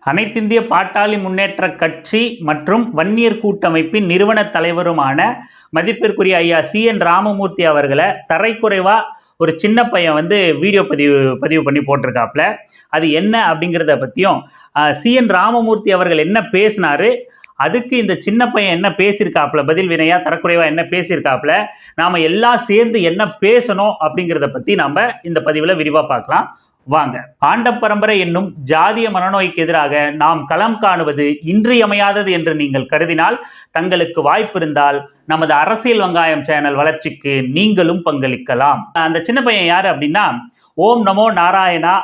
அனைத்திந்திய பாட்டாளி முன்னேற்ற கட்சி மற்றும் வன்னியர் கூட்டமைப்பின் நிறுவன தலைவருமான மதிப்பிற்குரிய ஐயா CN ராமமூர்த்தி அவர்களை தரைக்குறைவா ஒரு சின்ன பையன் வீடியோ பதிவு பண்ணி போட்டிருக்காப்புல. அது என்ன அப்படிங்கிறத பற்றியும் CN ராமமூர்த்தி அவர்கள் என்ன பேசினாரு, அதுக்கு இந்த சின்ன பையன் என்ன பேசியிருக்காப்புல, பதில் வினையா தரக்குறைவா என்ன பேசியிருக்காப்புல, நாம் எல்லாம் சேர்ந்து என்ன பேசணும் அப்படிங்கிறத பற்றி நாம் இந்த பதிவில் விரிவாக பார்க்கலாம். வாங்க. ஆண்ட பரம்பரை என்னும் ஜாதிய மனநோய்க்கு எதிராக நாம் களம் காணுவது இன்றியமையாதது என்று நீங்கள் கருதினால் தங்களுக்கு வாய்ப்பு இருந்தால் நமது அரசியல் வெங்காயம் சேனல் வளர்ச்சிக்கு நீங்களும் பங்களிக்கலாம். அந்த சின்ன பையன் யாரு அப்படின்னா, ஓம் நமோ நாராயணா,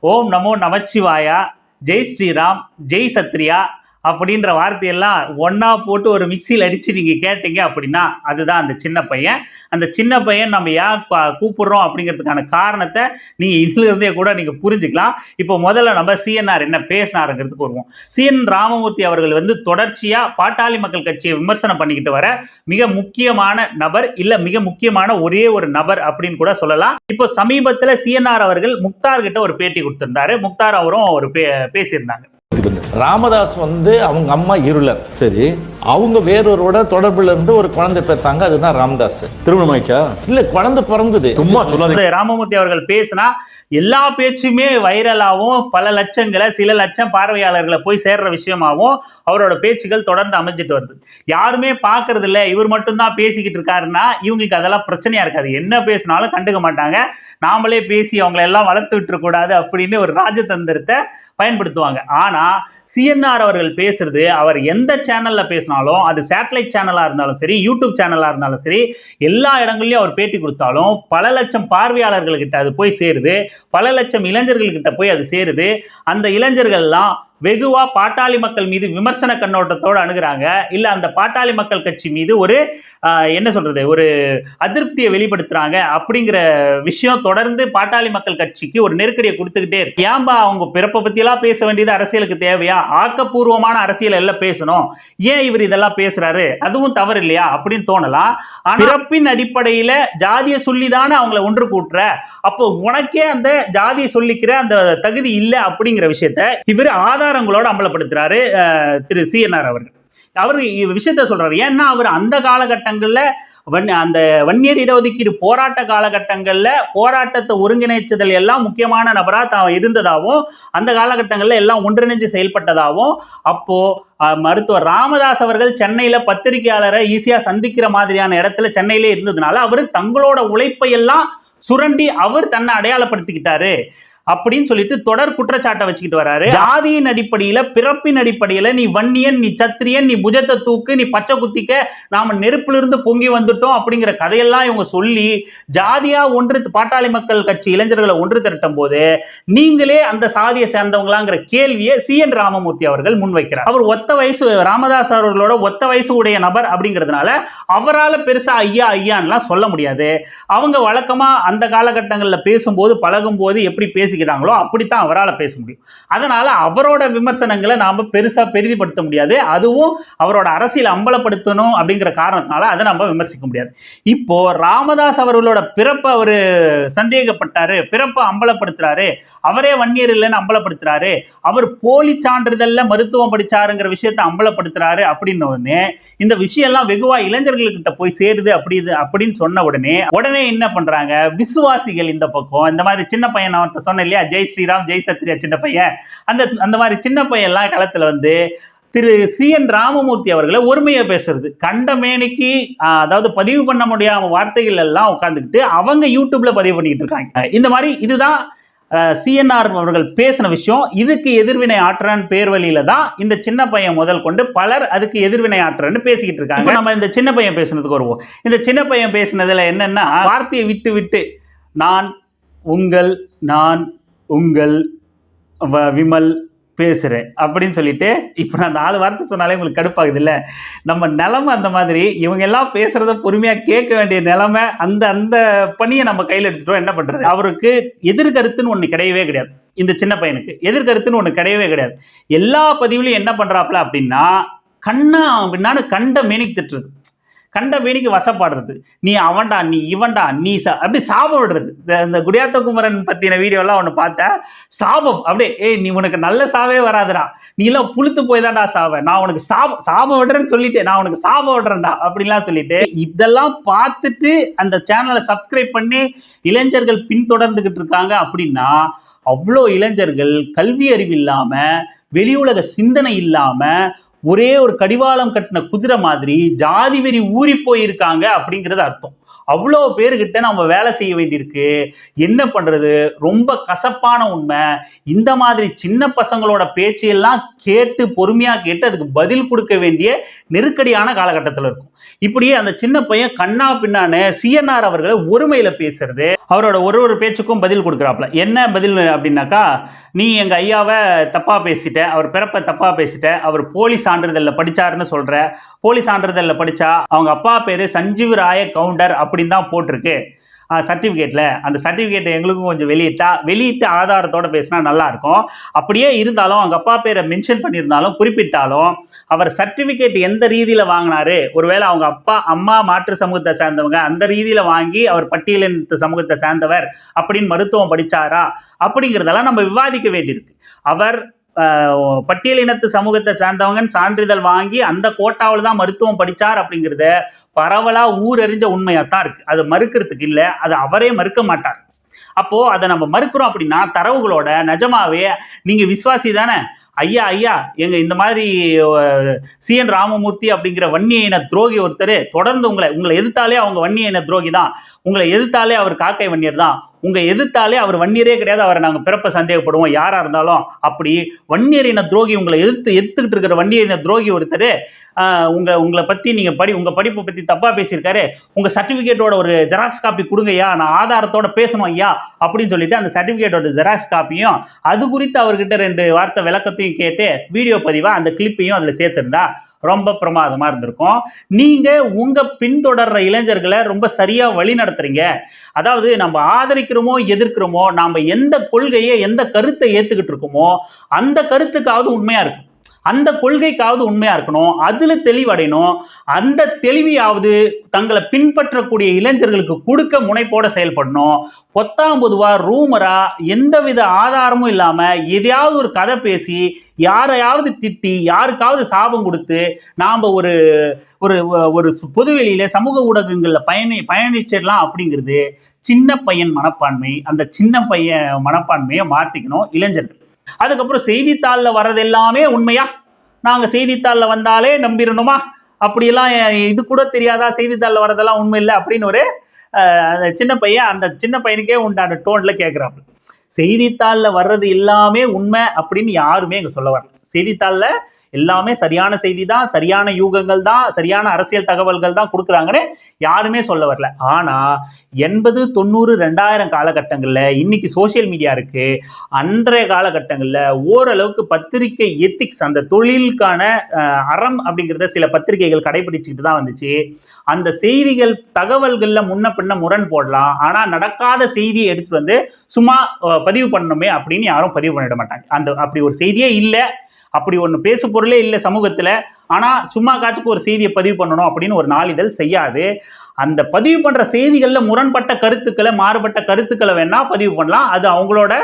ஓம் நமோ நமச்சிவாயா, ஜெய் ஸ்ரீராம், ஜெய் சத்ரியா அப்படின்ற வார்த்தையெல்லாம் ஒன்றா போட்டு ஒரு மிக்சியில் அடித்து நீங்கள் கேட்டீங்க அப்படின்னா அதுதான் அந்த சின்ன பையன். அந்த சின்ன பையன் நம்ம ஏன் கூப்பிட்றோம் அப்படிங்கிறதுக்கான காரணத்தை நீங்கள் இதிலிருந்தே கூட நீங்கள் புரிஞ்சுக்கலாம். இப்போ முதல்ல நம்ம CNR என்ன பேசினாருங்கிறதுக்கு வருவோம். CN ராமமூர்த்தி அவர்கள் தொடர்ச்சியாக பாட்டாளி மக்கள் கட்சியை விமர்சனம் பண்ணிக்கிட்டு வர மிக முக்கியமான நபர், இல்லை மிக முக்கியமான ஒரே ஒரு நபர் அப்படின்னு கூட சொல்லலாம். இப்போ சமீபத்தில் CNR அவர்கள் முக்தார் கிட்ட ஒரு பேட்டி கொடுத்திருந்தாரு. முக்தார் அவரும் ஒரு பேசியிருந்தாங்க. ராமதாஸ் அவங்க அம்மா இருளர், சரி, அவங்க வேறொருவோட தொடர்புல இருந்து ஒரு குழந்தை பெற்றாங்க, அதுதான் ராமதாஸ். திருமணம் ஆயிடுச்சா? இல்ல, குழந்தை பிறந்தது. சும்மா சொல்லாதீங்க. ராமமூர்த்தி அவர்கள் பேசினா எல்லா பேச்சுமே வைரலாகவும் பல லட்சங்களை சில லட்சம் பார்வையாளர்களை போய் சேர்ற விஷயமாகவும் அவரோட பேச்சுகள் தொடர்ந்து அமைஞ்சிட்டு வருது. யாருமே பார்க்கறது இல்லை, இவர் மட்டும்தான் பேசிக்கிட்டு இருக்காருன்னா இவங்களுக்கு அதெல்லாம் பிரச்சனையா இருக்காது. என்ன பேசினாலும் கண்டுக்க மாட்டாங்க. நாமளே பேசி அவங்கள எல்லாம் வளர்த்து விட்டுறக்கூடாது அப்படின்னு ஒரு ராஜதந்திரத்தை பயன்படுத்துவாங்க. ஆனா CNR அவர்கள் பேசுறது, அவர் எந்த சேனல்ல பேசினாலும், அது சேட்டலைட் சேனலா இருந்தாலும் சரி, யூடியூப் சேனலா இருந்தாலும் சரி, எல்லா இடங்கள்லயும் அவர் பேட்டி கொடுத்தாலும் பல லட்சம் பார்வையாளர்கள்கிட்ட அது போய் சேருது, பல லட்சம் இளைஞர்கள்கிட்ட போய் அது சேருது. அந்த இளைஞர்கள்லாம் வெகுவா பாட்டாளி மக்கள் மீது விமர்சன கண்ணோட்டத்தோடு அணுகிறாங்க, இல்லை அந்த பாட்டாளி மக்கள் கட்சி மீது ஒரு ஒரு அதிருப்தியை வெளிப்படுத்துறாங்க. அப்படிங்கிற விஷயம் தொடர்ந்து பாட்டாளி மக்கள் கட்சிக்கு ஒரு நெருக்கடியை கொடுத்துக்கிட்டே இருக்கு. ஏன்பா அவங்க பிறப்பை பற்றியெல்லாம் பேச வேண்டியது அரசியலுக்கு தேவையா? ஆக்கப்பூர்வமான அரசியல் எல்லாம் பேசணும், ஏன் இவர் இதெல்லாம் பேசுறாரு, அதுவும் தவறு இல்லையா அப்படின்னு தோணலாம். ஆனால் பிறப்பின் அடிப்படையில் ஜாதியை சொல்லிதானே அவங்கள ஒன்று கூட்டுற, அப்போ உனக்கே அந்த ஜாதியை சொல்லிக்கிற அந்த தகுதி இல்லை அப்படிங்கிற விஷயத்த இவர் ஆதாரங்களோடு அம்பலப்படுத்துறாரு திரு CNR அவர்கள். அவர் விஷயத்த சொல்றாரு. ஏன்னா அவர் அந்த காலகட்டங்களில் அந்த வன்னியர் இடஒதுக்கீடு போராட்ட காலகட்டங்களில் போராட்டத்தை ஒருங்கிணைச்சதில் எல்லாம் முக்கியமான நபராக இருந்ததாகவும், அந்த காலகட்டங்களில் எல்லாம் ஒன்றிணைஞ்சு செயல்பட்டதாகவும், அப்போ மருத்துவர் ராமதாஸ் அவர்கள் சென்னையில் பத்திரிகையாளரை ஈஸியாக சந்திக்கிற மாதிரியான இடத்துல சென்னையிலே இருந்ததுனால அவர் தங்களோட உழைப்பை எல்லாம் சுரண்டி அவர் தன்னை அடையாளப்படுத்திக்கிட்டாரு அப்படின்னு சொல்லிட்டு தொடர் குற்றச்சாட்டை வச்சுக்கிட்டு வராரு. ஜாதியின் அடிப்படையில, பிறப்பின் அடிப்படையில நீ வன்னியன், நீ சத்திரியன், நீ புஜத்தை தூக்கு, நீ பச்சை குத்திக்க, நாம நெருப்பிலிருந்து பொங்கி வந்துட்டோம் அப்படிங்கிற கதையெல்லாம் இவங்க சொல்லி ஜாதியா ஒன்று பாட்டாளி மக்கள் கட்சி இளைஞர்களை ஒன்று திரட்டும் போது நீங்களே அந்த சாதியை சேர்ந்தவங்களாங்கிற கேள்வியை CN ராமமூர்த்தி அவர்கள் முன்வைக்கிறார். அவர் ஒத்த வயசு, ராமதாஸ் அவர்களோட ஒத்த வயசு உடைய நபர் அப்படிங்கிறதுனால அவரால் பெருசா ஐயா ஐயான்லாம் சொல்ல முடியாது. அவங்க வழக்கமா அந்த காலகட்டங்களில் பேசும்போது பழகும் போது எப்படி பேசுகிறாங்களோ அப்படித்தான் அவரால் பேச முடியும். அதனால அவரோட விமர்சனங்களை நாம பெருசா பெரிதிப்படுத்த முடியாது. அதுவும் அவரோட அரசியல் அம்பலப்படுத்தணும் அப்படிங்கிற காரணத்தினால அதை நம்ம விமர்சிக்க முடியாது. இப்போ ராமதாஸ் அவர்களோட பிறப்பை அவரு சந்தேகப்பட்டாரு, பிறப்பை அம்பலப்படுத்துறாரு, அவரே வன்னியர் இல்லைன்னு அம்பலப்படுத்துறாரு, அவர் போலி சான்றிதழ்ல மருத்துவம் படிச்சாருங்கிற விஷயத்தை அம்பலப்படுத்துறாரு அப்படின்னு உடனே இந்த விஷயம் எல்லாம் வெகுவா இளைஞர்கள்கிட்ட போய் சேருது அப்படின்னு சொன்ன உடனே என்ன பண்றாங்க விசுவாசிகள் இந்த பக்கம், இந்த மாதிரி சின்ன பையன் அவர்கிட்ட சொன்ன இல்லையா, ஜெய் ஸ்ரீராம், ஜெய் சத்ரியா சின்ன பையன், அந்த மாதிரி சின்ன பையன் எல்லாம் களத்துல திரு CN ராமமூர்த்தி அவர்களை ஒருமையா பேசுறது, கண்டமேனிக்கு அதாவது பதிவு பண்ண முடியாம வார்த்தைகள் எல்லாம் உட்கார்ந்துக்கிட்டு அவங்க யூடியூப்ல பதிவு பண்ணிக்கிட்டு இருக்காங்க. இந்த மாதிரி இதுதான் CNR அவர்கள் பேசின விஷயம். இதுக்கு எதிர்வினை ஆற்றான்னு பேர் வழியில தான் இந்த சின்ன பையன் முதல் கொண்டு பலர் அதுக்கு எதிர்வினை ஆற்றன்னு பேசிக்கிட்டு இருக்காங்க. நம்ம இந்த சின்ன பையன் பேசுனதுக்கு வருவோம். இந்த சின்ன பையன் பேசினதுல என்னன்னா, வார்த்தையை விட்டு விட்டு நான் உங்கள் விமல் பேசுகிறேன் அப்படின்னு சொல்லிட்டு, இப்போ நான் 4 வார்த்தை சொன்னாலே உங்களுக்கு கடுப்பாகுது இல்லை? நம்ம நிலைமை அந்த மாதிரி. இவங்க எல்லாம் பேசுகிறத பொறுமையாக கேட்க வேண்டிய நிலைமை. அந்த பணியை நம்ம கையில் எடுத்துட்டோம். என்ன பண்ணுறது? அவருக்கு எதிர்கருத்துன்னு ஒன்று கிடையவே கிடையாது. இந்த சின்ன பையனுக்கு எதிர்கருத்துன்னு ஒன்று கிடையவே கிடையாது. எல்லா பதிவுலையும் என்ன பண்ணுறாப்புல அப்படின்னா, கண்ட மேனிக்கு திட்டுறது. கண்ட வேணிக்கு வசப்படுறது, நீ அவன்டா, நீ இவன்டா, நீ அப்படி சாபம் விடுறது. இந்த குடியாத்த குமரன் பத்தின வீடியோலாம் ஒன்று பார்த்தேன். சாபம் அப்படியே, ஏய் நீ உனக்கு நல்ல சாவே வராதுடா, நீ எல்லாம் புளுத்து போய் தான்டா சாவ, நான் உனக்கு சாபம் விடுறேன்னு சொல்லிட்டேன், நான் உனக்கு சாபம் விடுறேன்டா அப்படின்லாம் சொல்லிட்டு இதெல்லாம் பார்த்துட்டு அந்த சேனலை சப்ஸ்கிரைப் பண்ணி இளைஞர்கள் பின்தொடர்ந்துகிட்டு இருக்காங்க. அப்படின்னா அவ்வளோ இளைஞர்கள் கல்வி அறிவு இல்லாம, வெளி உலக சிந்தனை இல்லாம, ஒரே ஒரு கடிவாளம் கட்டின குதிரை மாதிரி ஜாதி வெறி ஊறி போயிருக்காங்க அப்படிங்கிறது அர்த்தம். அவ்வளோ பேருக்கிட்ட நம்ம வேலை செய்ய வேண்டியிருக்கு. என்ன பண்றது? ரொம்ப கசப்பான உண்மை. இந்த மாதிரி சின்ன பசங்களோட பேச்சையெல்லாம் கேட்டு பொறுமையா கேட்டு அதுக்கு பதில் கொடுக்க வேண்டிய நெருக்கடியான காலகட்டத்தில் இருக்கும். இப்படியே அந்த சின்ன பையன் கண்ணா பின்னான்னு சிஎன்ஆர் அவர்களை ஒருமையில பேசுறது, அவரோட ஒரு பேச்சுக்கும் பதில் கொடுக்குறாப்புல. என்ன பதில் அப்படின்னாக்கா, நீ எங்க ஐயாவை தப்பா பேசிட்ட, அவர் பிறப்பை தப்பா பேசிட்ட, அவர் போலி சான்றிதழ்ல படிச்சாருன்னு சொல்ற, போலி சான்றிதழ்ல படிச்சா அவங்க அப்பா பேரு சஞ்சீவ் ராய கவுண்டர் அப்படின்னு தான் போட்டிருக்கு சர்டிஃபிகேட்ல. அந்த சர்டிஃபிகேட்டை எங்களுக்கும் கொஞ்சம் வெளியிட்டு ஆதாரத்தோட பேசினா நல்லா இருக்கும். அப்படியே இருந்தாலும் அவங்க அப்பா பேரை மென்ஷன் பண்ணியிருந்தாலும் குறிப்பிட்டாலும் அவர் சர்டிஃபிகேட் எந்த ரீதியில வாங்கினாரு, ஒருவேளை அவங்க அப்பா அம்மா மாற்று சமூகத்தை சேர்ந்தவங்க அந்த ரீதியில வாங்கி அவர் பட்டியலின சமூகத்தை சேர்ந்தவர் அப்படின்னு மருத்துவம் படிச்சாரா அப்படிங்கிறதெல்லாம் நம்ம விவாதிக்க வேண்டியிருக்கு. அவர் பட்டியலினத்து சமூகத்தை சேர்ந்தவங்கன்னு சான்றிதழ் வாங்கி அந்த கோட்டாவில் தான் மருத்துவம் படித்தார் அப்படிங்கிறத பரவலாக ஊரறிஞ்ச உண்மையாகத்தான் இருக்குது. அது மறுக்கிறதுக்கு இல்லை, அது அவரே மறுக்க மாட்டார். அப்போது அதை நம்ம மறுக்கிறோம் அப்படின்னா தரவுகளோட நிஜமாவே நீங்கள் விஸ்வாசி தானே, ஐயா எங்கள் இந்த மாதிரி சிஎன் ராமமூர்த்தி அப்படிங்கிற வன்னிய இன துரோகி ஒருத்தர் தொடர்ந்து உங்களை எதிர்த்தாலே அவங்க வன்னிய இன துரோகி தான், உங்களை எதிர்த்தாலே அவர் காக்கை வன்னியர் தான், உங்கள் எதிர்த்தாலே அவர் வன்னியரே கிடையாது, அவரை நாங்கள் பிறப்ப சந்தேகப்படுவோம் யாராக இருந்தாலும், அப்படி வன்னியர் இன துரோகி உங்களை எதிர்த்துக்கிட்டு இருக்கிற வன்னியர் இன துரோகி ஒருத்தர் உங்களை பற்றி நீங்கள் உங்கள் படிப்பை பற்றி தப்பாக பேசியிருக்காரு, உங்கள் சர்டிஃபிகேட்டோட ஒரு ஜெராக்ஸ் காப்பி கொடுங்கய்யா, நான் ஆதாரத்தோட பேசணும் ஐயா அப்படின்னு சொல்லிட்டு அந்த சர்டிஃபிகேட்டோட ஜெராக்ஸ் காப்பியும் அது குறித்து அவர்கிட்ட 2 வார்த்தை விளக்கத்தையும் கேட்டு வீடியோ பதிவாக அந்த கிளிப்பையும் அதில் சேர்த்துருந்தா ரொம்ப பிரமாதமாக இருந்திருக்கும். நீங்கள் உங்கள் பின்தொடர்ற இளைஞர்களை ரொம்ப சரியாக வழி நடத்துறீங்க. அதாவது நம்ம ஆதரிக்கிறோமோ எதிர்க்கிறோமோ, நாம் எந்த கொள்கையை எந்த கருத்தை ஏற்றுக்கிட்டு இருக்கோமோ அந்த கருத்துக்காவது உண்மையாக இருக்கும், அந்த கொள்கைக்காவது உண்மையா இருக்கணும், அதுல தெளிவடையணும். அந்த தெளிவையாவது தங்களை பின்பற்றக்கூடிய இளைஞர்களுக்கு கொடுக்க முனைப்போட செயல்படணும். பொத்தாம்பொதுவா ரூமரா எந்தவித ஆதாரமும் இல்லாம எதையாவது ஒரு கதை பேசி யாரையாவது திட்டி யாருக்காவது சாபம் கொடுத்து நாம ஒரு ஒரு பொதுவெளியில சமூக ஊடகங்கள்ல பயணிச்சிடலாம் அப்படிங்கிறது சின்ன பையன் மனப்பான்மை. அந்த சின்ன பையன் மனப்பான்மையை மாத்திக்கணும் இளைஞர்கள். அதுக்கப்புறம் செய்தித்தாளில் வர்றது எல்லாமே உண்மையா, நாங்கள் செய்தித்தாளில் வந்தாலே நம்பிடணுமா, அப்படியெல்லாம் இது கூட தெரியாதா, செய்தித்தாளில் வர்றதெல்லாம் உண்மை இல்லை அப்படின்னு ஒரு சின்ன பையன் அந்த சின்ன பையனுக்கே உண்டான டோனில் கேட்குறாப்புல. செய்தித்தாளில் வர்றது எல்லாமே உண்மை அப்படின்னு யாருமே இங்கே சொல்ல வரல. செய்தித்தாளில் எல்லாமே சரியான செய்தி தான், சரியான யூகங்கள் தான், சரியான அரசியல் தகவல்கள் தான் கொடுக்குறாங்கன்னு யாருமே சொல்ல வரல. ஆனால் 80, 90, 2000 காலகட்டங்களில் இன்னைக்கு சோசியல் மீடியா இருக்கு. அன்றைய காலகட்டங்களில் ஓரளவுக்கு பத்திரிகை எத்திக்ஸ், அந்த தொழிலுக்கான அறம் அப்படிங்கிறத சில பத்திரிகைகள் கடைபிடிச்சிக்கிட்டு தான் வந்துச்சு. அந்த செய்திகள் தகவல்களில் முன்ன பின்ன முரண் போடலாம், ஆனால் நடக்காத செய்தியை எடுத்துட்டு வந்து சும்மா பதிவு பண்ணணுமே அப்படின்னு யாரும் பதிவு பண்ணிட மாட்டாங்க. அப்படி ஒரு செய்தியே இல்லை, அப்படி ஒன்று பேசு பொருளே இல்லை சமூகத்தில், ஆனால் சும்மா காச்சுக்கு ஒரு செய்தியை பதிவு பண்ணணும் அப்படின்னு ஒரு நாளிதழ் செய்யாது. அந்த பதிவு பண்ணுற செய்திகளில் முரண்பட்ட கருத்துக்களை மாறுபட்ட கருத்துக்களை வேணால் பதிவு பண்ணலாம், அது அவங்களோட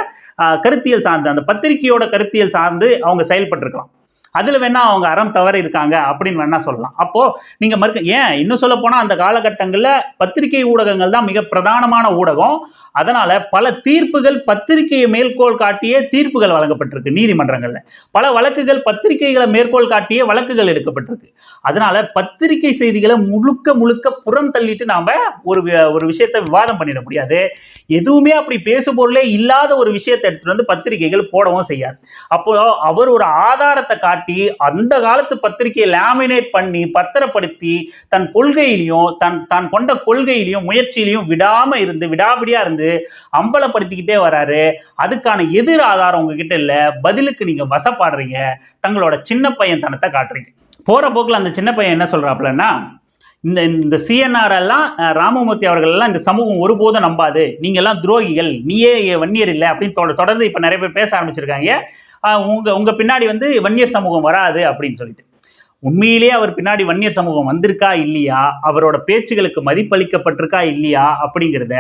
கருத்தியல் சார்ந்து, அந்த பத்திரிகையோட கருத்தியல் சார்ந்து அவங்க செயல்பட்டுருக்கலாம். அதில் வேணால் அவங்க அறம் தவறு இருக்காங்க அப்படின்னு வேணால் சொல்லலாம். அப்போது நீங்கள் இன்னும் சொல்ல போனால் அந்த காலகட்டங்களில் பத்திரிகை ஊடகங்கள் தான் மிக பிரதானமான ஊடகம். அதனால் பல தீர்ப்புகள் பத்திரிகையை மேற்கோள் காட்டிய தீர்ப்புகள் வழங்கப்பட்டிருக்கு நீதிமன்றங்களில். பல வழக்குகள் பத்திரிகைகளை மேற்கோள் காட்டிய வழக்குகள் எடுக்கப்பட்டிருக்கு. அதனால் பத்திரிகை செய்திகளை முழுக்க புறம் தள்ளிட்டு நாம் ஒரு விஷயத்தை விவாதம் பண்ணிட முடியாது. எதுவுமே அப்படி பேசு பொருளே இல்லாத ஒரு விஷயத்தை எடுத்துகிட்டு வந்து பத்திரிகைகள் போடவும் செய்யாது. அப்போ அவர் ஒரு ஆதாரத்தை காட்டி அந்த காலத்து பத்திரிகையை லேமினேட் பண்ணி பத்திரப்படுத்தி தன் கொள்கையிலையும் தான் கொண்ட கொள்கையிலையும் முயற்சியிலையும் விடாபிடியா இருந்து அம்பலப்படுத்திக்கிட்டே வராரு. அதுக்கான எதிர் ஆதாரம் உங்ககிட்ட இல்ல, பதிலுக்கு நீங்க வசப்பாடுறீங்க, தங்களோட சின்ன பையன் தனத்தை காட்டுறீங்க. போற போக்குல அந்த சின்ன பையன் என்ன சொல்றாப்புலன்னா, இந்த சிஎன்ஆர் எல்லாம் ராமமூர்த்தி அவர்கள் எல்லாம் இந்த சமூகம் ஒருபோதும் நம்பாது, நீங்க எல்லாம் துரோகிகள், நீயே வன்னியர் இல்லை அப்படின்னு தொடர்ந்து இப்ப நிறைய பேர் பேச ஆரம்பிச்சிருக்காங்க. உங்க பின்னாடி வந்து வன்னியர் சமூகம் வராது அப்படின்னு சொல்லிட்டு. உண்மையிலேயே அவர் பின்னாடி வன்னியர் சமூகம் வந்திருக்கா இல்லையா, அவரோட பேச்சுகளுக்கு மதிப்பளிக்கப்பட்டிருக்கா இல்லையா அப்படிங்கிறத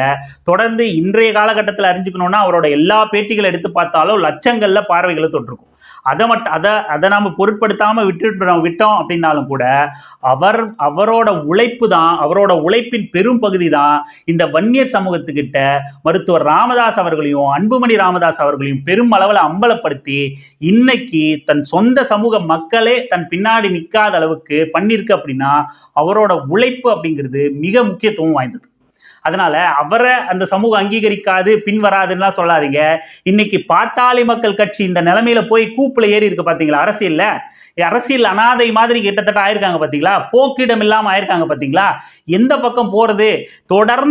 தொடர்ந்து இன்றைய காலகட்டத்தில் அறிஞ்சுக்கணும்னா அவரோட எல்லா பேட்டிகளை எடுத்து பார்த்தாலும் லட்சங்கள்ல பார்வைகளை தொட்டிருக்கும். அதை நாம பொருட்படுத்தாம விட்டோம் அப்படின்னாலும் கூட அவரோட உழைப்பு தான், அவரோட உழைப்பின் பெரும் பகுதி தான் இந்த வன்னியர் சமூகத்துக்கிட்ட மருத்துவர் ராமதாஸ் அவர்களையும் அன்புமணி ராமதாஸ் அவர்களையும் பெரும் அளவில் அம்பலப்படுத்தி இன்னைக்கு தன் சொந்த சமூக மக்களே தன் பின்னாடி நிற்காத அளவுக்கு பண்ணிருக்கு. அப்படின்னா அவரோட உழைப்பு அப்படிங்கிறது மிக முக்கியத்துவம் வாய்ந்தது. அதனால அவரை அந்த சமூகம் அங்கீகரிக்காது பின்வராதுன்னா சொல்லாதீங்க. இன்னைக்கு பாட்டாளி மக்கள் கட்சி இந்த நிலைமையில போய் கூப்புல ஏறி இருக்கு பாத்தீங்களா, அரசியல் அனாதை மாதிரி கிட்டத்தட்ட ஆயிருக்காங்க பாத்தீங்களா, போக்கிடம் இல்லாம ஆயிருக்காங்க பாத்தீங்களா. எந்த பக்கம் போறது, தொடர்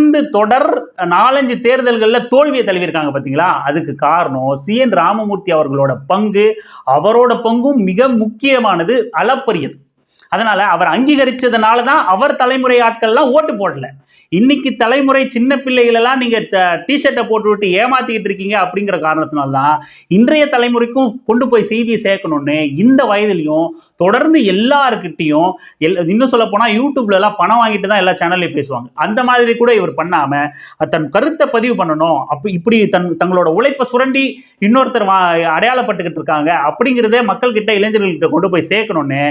4-5 தேர்தல்கள்ல தோல்வியை தழுவிருக்காங்க பாத்தீங்களா. அதுக்கு காரணம் CN ராமமூர்த்தி அவர்களோட பங்கு. அவரோட பங்கும் மிக முக்கியமானது, அளப்பரியது. அதனால அவர் அங்கீகரிச்சதுனால தான் அவர் தலைமுறை ஆட்கள்லாம் ஓட்டு போடல. இன்னைக்கு தலைமுறை சின்ன பிள்ளைகள் எல்லாம் நீங்க டிஷர்ட்டை போட்டு விட்டு ஏமாத்திக்கிட்டு இருக்கீங்க அப்படிங்கிற காரணத்தினால்தான் இன்றைய தலைமுறைக்கும் கொண்டு போய் செய்தியை சேர்க்கணும்னு இந்த வயதிலையும் தொடர்ந்து எல்லாருக்கிட்டையும் இன்னும் சொல்ல போனா யூடியூப்ல எல்லாம் பணம் வாங்கிட்டு தான் எல்லா சேனல்லையும் பேசுவாங்க. அந்த மாதிரி கூட இவர் பண்ணாம தன் கருத்தை பதிவு பண்ணணும், இப்படி தங்களோட உழைப்பை சுரண்டி இன்னொருத்தர் அடையாளப்பட்டுக்கிட்டு இருக்காங்க அப்படிங்கிறதே மக்கள் கிட்ட இளைஞர்கள்கிட்ட கொண்டு போய் சேர்க்கணும்னு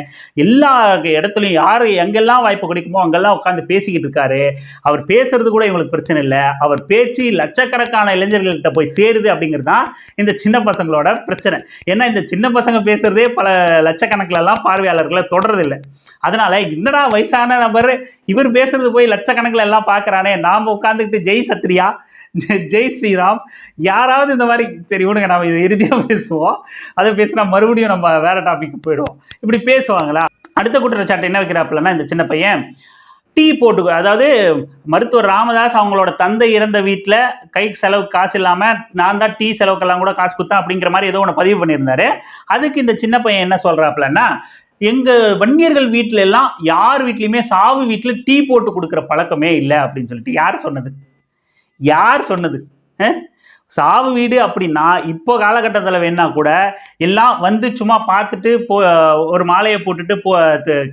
எல்லா இடத்துலையும் யாரு எங்கெல்லாம் வாய்ப்பு கிடைக்குமோ அங்கெல்லாம் உட்காந்து பேசிக்கிட்டு இருக்காரு. அவர் பேசுறது கூட இவங்களுக்கு பிரச்சனை இல்லை, அவர் பேச்சு லட்சக்கணக்கான இளைஞர்கள்கிட்ட போய் சேருது அப்படிங்கிறது தான் இந்த சின்ன பசங்களோட பிரச்சனை. ஏன்னா இந்த சின்ன பசங்க பேசுறதே பல லட்சக்கணக்கில் எல்லாம் பார்வையாளர்களை தொடர்றதில்லை. அதனால என்னடா வயசான நபர் இவர் பேசுறது போய் லட்சக்கணக்கில் எல்லாம் பார்க்கறானே, நாம உட்காந்துக்கிட்டு ஜெய் சத்ரியா ஜெய் ஸ்ரீராம் யாராவது இந்த மாதிரி சரி விடுங்க நம்ம இதை இறுதியாக பேசுவோம், அதை பேசினா மறுபடியும் நம்ம வேற டாபிக் போயிடுவோம், இப்படி பேசுவாங்களா. அடுத்த குற்றச்சாட்டு என்ன வைக்கிறாப்புலன்னா இந்த சின்ன பையன் டீ போட்டு, அதாவது மருத்துவர் ராமதாஸ் அவங்களோட தந்தை இறந்த வீட்டில் கைக்கு செலவு காசு இல்லாமல் நான் தான் டீ செலவுக்கெல்லாம் கூட காசு கொடுத்தேன் அப்படிங்கிற மாதிரி ஏதோ ஒன்று பதிவு பண்ணியிருந்தாரு. அதுக்கு இந்த சின்ன பையன் என்ன சொல்கிறாப்புலன்னா, எங்கள் வன்னியர்கள் வீட்டில எல்லாம் யார் வீட்லையுமே சாவு வீட்டில் டீ போட்டு கொடுக்குற பழக்கமே இல்லை அப்படின்னு சொல்லிட்டு யார் சொன்னது? சாவு வீடு அப்படின்னா இப்போ காலகட்டத்தில் வேணா கூட எல்லாம் வந்து சும்மா பார்த்துட்டு ஒரு மாலையை போட்டுட்டு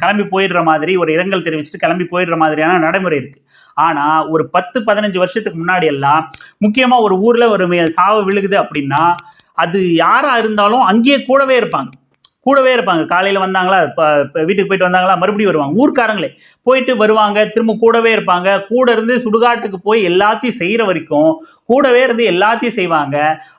கிளம்பி போயிடுற மாதிரி, ஒரு இரங்கல் தெரிவிச்சுட்டு கிளம்பி போயிடுற மாதிரியான நடைமுறை இருக்குது. ஆனால் ஒரு 10-15 வருஷத்துக்கு முன்னாடி எல்லாம் முக்கியமாக ஒரு ஊரில் ஒரு சாவு விழுகுது அப்படின்னா அது யாராக இருந்தாலும் அங்கேயே கூடவே இருப்பாங்க. காலையில் வந்தாங்களா, வீட்டுக்கு போயிட்டு வந்தாங்களா, மறுபடியும் வருவாங்க. ஊர்க்காரங்களே போயிட்டு வருவாங்க, திரும்ப கூடவே இருப்பாங்க. கூட இருந்து சுடுகாட்டுக்கு போய் எல்லாத்தையும் செய்கிற வரைக்கும் கூடவே இருந்து எல்லாத்தையும் செய்வாங்க.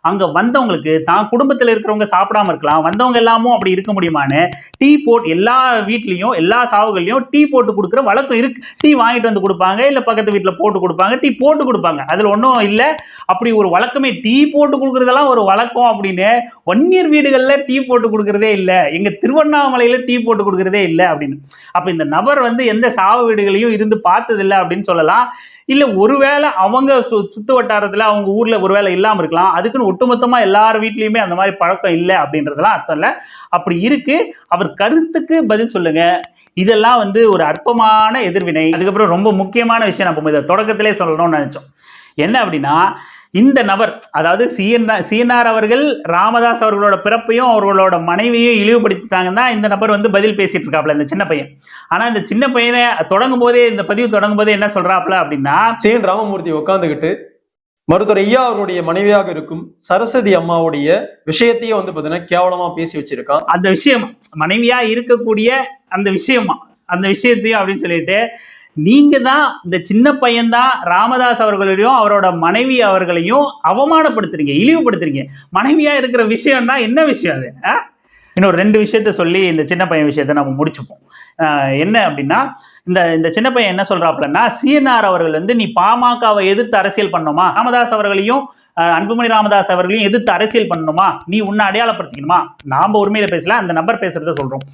அங்கே வந்தவங்களுக்கு தான் குடும்பத்தில் இருக்கிறவங்க சாப்பிடாம இருக்கலாம், வந்தவங்க எல்லாமும் அப்படி இருக்க முடியுமான்னு டீ போட்டு எல்லா வீட்லேயும் எல்லா சாவுகள்லையும் டீ போட்டு கொடுக்குற வழக்கம் இருக்குது. டீ வாங்கிட்டு வந்து கொடுப்பாங்க, இல்லை பக்கத்து வீட்டில் போட்டு கொடுப்பாங்க, டீ போட்டு கொடுப்பாங்க. அதில் ஒன்றும் இல்லை, அப்படி ஒரு வழக்கமே. டீ போட்டு கொடுக்குறதெல்லாம் ஒரு வழக்கம் அப்படின்னு வன்னியர் வீடுகளில் டீ போட்டு கொடுக்குறதே இல்லை, எங்க திருவண்ணாமலையில டீ போட்டு கொடுக்கறதே இல்லை அப்படின்னு. அப்ப இந்த நபர் வந்து எந்த சாவு வீடுகளையும் இருந்து பார்த்ததில்லை அப்படின்னு சொல்லலாம். இல்ல ஒருவேளை அவங்க சுத்து வட்டாரத்துல அவங்க ஊர்ல ஒருவேளை இல்லாம இருக்கலாம், அதுக்குன்னு ஒட்டுமொத்தமா எல்லார் வீட்லயுமே அந்த மாதிரி பழக்கம் இல்லை அப்படின்றதெல்லாம் அர்த்தம் இல்லை. அப்படி இருக்கு, அவர் கருத்துக்கு பதில் சொல்லுங்க. இதெல்லாம் வந்து ஒரு அற்பமான எதிர்வினை. அதுக்கப்புறம் ரொம்ப முக்கியமான விஷயம் நம்ம இதை தொடக்கத்திலே சொல்லணும்னு நினைச்சோம். என்ன அப்படின்னா, இந்த நபர் அதாவது சிஎன்ஆர் அவர்கள் ராமதாஸ் அவர்களோட பிறப்பையும் அவர்களோட மனைவியையும் இழிவுபடுத்திட்டாங்கன்னா இந்த நபர் வந்து பதில் பேசிட்டு இருக்காப்ல இந்த சின்ன பையன். ஆனா இந்த சின்ன பையனை தொடங்கும் போதே, இந்த பதிவு தொடங்கும் போதே என்ன சொல்றாப்ல அப்படின்னா, CN ராமமூர்த்தி உட்காந்துக்கிட்டு மருத்துவர் ஐயா அவருடைய மனைவியாக இருக்கும் சரஸ்வதி அம்மாவுடைய விஷயத்தையும் வந்து பாத்தீங்கன்னா கேவலமா பேசி வச்சிருக்கான். அந்த விஷயம் மனைவியா இருக்கக்கூடிய அந்த விஷயத்தையும் அப்படின்னு சொல்லிட்டு, நீங்க தான் இந்த சின்ன பையன்தான் ராமதாஸ் அவர்களையும் அவரோட மனைவி அவர்களையும் அவமானப்படுத்துறீங்க, இழிவுபடுத்துறீங்க. மனைவியா இருக்கிற விஷயம்னா என்ன விஷயம் அது? இன்னொரு 2 விஷயத்த சொல்லி இந்த சின்ன பையன் விஷயத்த நம்ம முடிச்சுப்போம். என்ன அப்படின்னா, இந்த சின்ன பையன் என்ன சொல்றாப்புலன்னா, சிஎன்ஆர் அவர்கள் வந்து நீ பாமகவை எதிர்த்து அரசியல் பண்ணணுமா, ராமதாஸ் அவர்களையும் அன்புமணி ராமதாஸ் அவர்களையும் எதிர்த்து அரசியல் பண்ணணுமா, நீ உன்னை அடையாளப்படுத்திக்கணுமா, நாம உரிமையில பேசல, அந்த நபர் பேசுறத சொல்றோம்,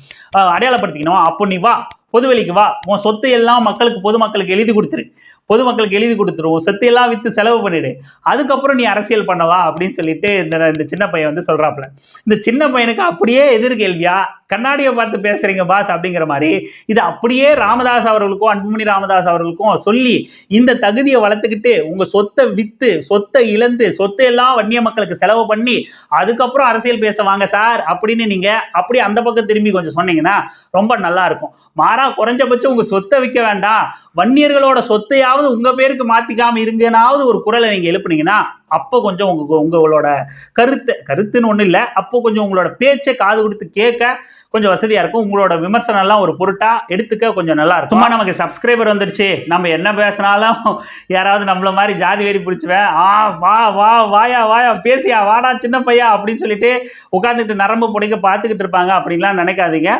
அடையாளப்படுத்திக்கணுமா, அப்போ நீ வா பொதுவெளிக்கு வா, உன் சொத்து எல்லாம் பொதுமக்களுக்கு எழுதி கொடுத்துருவோம், சொத்து எல்லாம் வித்து செலவு பண்ணிடு, அதுக்கப்புறம் நீ அரசியல் பண்ணவா அப்படின்னு சொல்லிட்டு இந்த சின்ன பையன் வந்து சொல்றாப்புல. இந்த சின்ன பையனுக்கு அப்படியே எதிர்கேள்வியா, கண்ணாடியை பார்த்து பேசுறீங்க பாஸ் அப்படிங்கிற மாதிரி இது அப்படியே ராமதாஸ் அவர்களுக்கும் அன்புமணி ராமதாஸ் அவர்களுக்கும் சொல்லி இந்த தகுதியை வளர்த்துக்கிட்டு உங்க சொத்தை வித்து சொத்தை இழந்து சொத்தை எல்லாம் வன்னிய மக்களுக்கு செலவு பண்ணி அதுக்கப்புறம் அரசியல் பேச வாங்க சார் அப்படின்னு நீங்க அப்படி அந்த பக்கம் திரும்பி கொஞ்சம் சொன்னீங்கன்னா ரொம்ப நல்லா இருக்கும். மாறா குறைஞ்சபட்சம் உங்க சொத்தை விற்க வேண்டாம், வன்னியர்களோட சொத்தையாவது உங்க பேருக்கு மாத்திக்காம இருங்கனாவது ஒரு குரலை நீங்க எழுப்புனீங்கன்னா அப்போ கொஞ்சம் உங்களோட கருத்துன்னு ஒன்றும் இல்லை, அப்போ கொஞ்சம் உங்களோட பேச்சை காது கொடுத்து கேட்க கொஞ்சம் வசதியா இருக்கும். உங்களோட விமர்சனம் எல்லாம் ஒரு பொருட்டா எடுத்துக்க கொஞ்சம் நல்லா இருக்கும். சும்மா நமக்கு சப்ஸ்கிரைபர் வந்துருச்சு, நம்ம என்ன பேசினாலும் யாராவது நம்மள மாதிரி ஜாதி வெறி பிடிச்சுவேன் வாயா பேசியா வாடா சின்ன பையா அப்படின்னு சொல்லிட்டு உட்காந்துட்டு நரம்பு புடைக்க பார்த்துக்கிட்டு இருப்பாங்க அப்படின்லாம் நினைக்காதீங்க.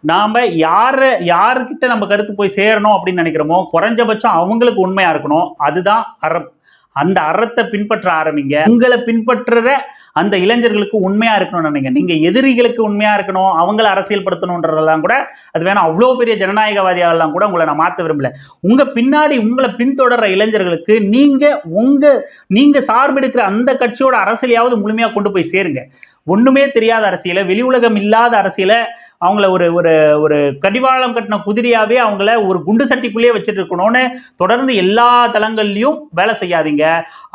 நாம் யாருக்கிட்ட நம்ம கருத்து போய் சேரணும் அப்படின்னு நினைக்கிறோமோ குறைஞ்சபட்சம் அவங்களுக்கு உண்மையா இருக்கணும். அதுதான் அறம். அந்த அறத்தை பின்பற்ற ஆரம்பிங்க. உங்களை பின்பற்றுற அந்த இளைஞர்களுக்கு உண்மையா இருக்கணும்னு நினைங்க. நீங்க எதிரிகளுக்கு உண்மையா இருக்கணும், அவங்கள அரசியல் படுத்தணுன்றதெல்லாம் கூட அது வேணா. அவ்வளோ பெரிய ஜனநாயகவாதியாலாம் கூட உங்களை நான் மாற்ற விரும்பல. உங்க பின்னாடி உங்களை பின்தொடர்ற இளைஞர்களுக்கு நீங்க சார்பெடுக்கிற அந்த கட்சியோட அரசியலையாவது முழுமையா கொண்டு போய் சேருங்க. ஒண்ணுமே தெரியாத அரசியலை, வெளி உலகம் இல்லாத அரசியலை அவங்கள ஒரு ஒரு ஒரு கடிவாளம் கட்டின குதிரையாவே அவங்கள ஒரு குண்டு சட்டிக்குள்ளேயே வச்சுட்டு இருக்கணும்னு தொடர்ந்து எல்லா தளங்கள்லையும் வேலை செய்யாதீங்க.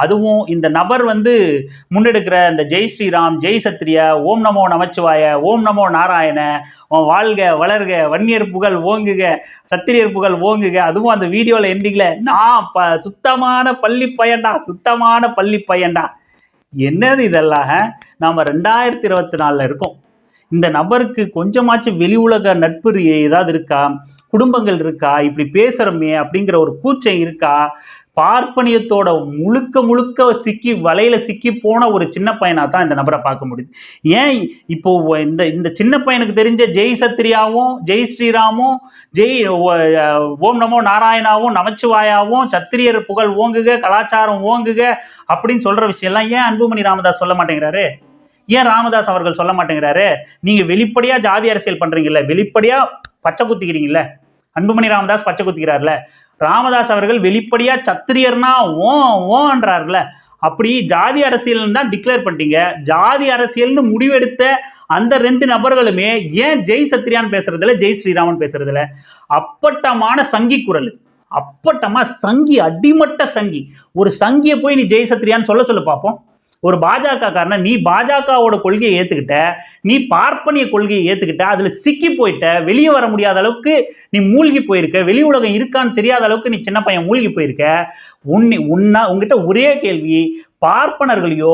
அதுவும் இந்த நபர் முன்னெடுக்கிற இந்த ஜெய் ஸ்ரீராம், ஜெய் சத்ரியா, ஓம் நமோ நமச்சிவாய, ஓம் நமோ நாராயண, வாழ்க வளர்க, வன்னியர் புகழ் ஓங்குக, சத்திரியர் புகழ் ஓங்குக. அதுவும் அந்த வீடியோல எண்டிங்ல நான் சுத்தமான பள்ளி பையன்டா. என்னது இதெல்லாம்? நாம 2024 இருக்கோம். இந்த நபருக்கு கொஞ்சமாச்சும் வெளி உலக நட்பு ஏதாவது இருக்கா, குடும்பங்கள் இருக்கா, இப்படி பேசுறோமே அப்படிங்கிற ஒரு கூச்சம் இருக்கா? பார்ப்பனியத்தோட முழுக்க சிக்கி வலையில சிக்கி போன ஒரு சின்ன பையனா தான் இந்த நபரை பார்க்க முடியுது. ஏன் இப்போ இந்த சின்ன பையனுக்கு தெரிஞ்ச ஜெய் சத்ரியாவும், ஜெய் ஸ்ரீராமும், ஜெய் ஓம் நமோ நாராயணாவும், நமச்சிவாயாவும், சத்திரியர் புகழ் ஓங்குக, கலாச்சாரம் ஓங்குக அப்படின்னு சொல்ற விஷயம்லாம் ஏன் அன்புமணி ராமதாஸ் சொல்ல மாட்டேங்கிறாரு? ஏன் ராமதாஸ் அவர்கள் சொல்ல மாட்டேங்கிறாரு? நீங்க வெளிப்படையா ஜாதி அரசியல் பண்றீங்கல்ல, வெளிப்படையா பச்சை குத்திக்கிறீங்கல்ல, அன்புமணி ராமதாஸ் பச்சை குத்திக்கிறார்ல, ராமதாஸ் அவர்கள் வெளிப்படையா சத்திரியர்னா ஓன்றார்ல. அப்படி ஜாதி அரசியல் தான் டிக்ளேர் பண்ணிட்டீங்க. ஜாதி அரசியல்னு முடிவெடுத்த அந்த 2 நபர்களுமே ஏன் ஜெய் சத்ரியான்னு பேசுறதுல, ஜெய் ஸ்ரீராமன் பேசுறதுல? அப்பட்டமான சங்கி குரல், அப்பட்டமா சங்கி, அடிமட்ட சங்கி. ஒரு சங்கியை போய் நீ ஜெய் சத்ரியான்னு சொல்ல பார்ப்போம். ஒரு பாஜக காரன நீ பாஜகவோட கொள்கையை ஏத்துக்கிட்ட, நீ பார்ப்பனிய கொள்கையை ஏத்துக்கிட்ட, அதுல சிக்கி போயிட்ட, வெளியே வர முடியாத அளவுக்கு நீ மூழ்கி போயிருக்க, வெளி உலகம் இருக்கான்னு தெரியாத அளவுக்கு நீ சின்ன பையன் மூழ்கி போயிருக்க. உங்ககிட்ட ஒரே கேள்வி, பார்ப்பனர்களையோ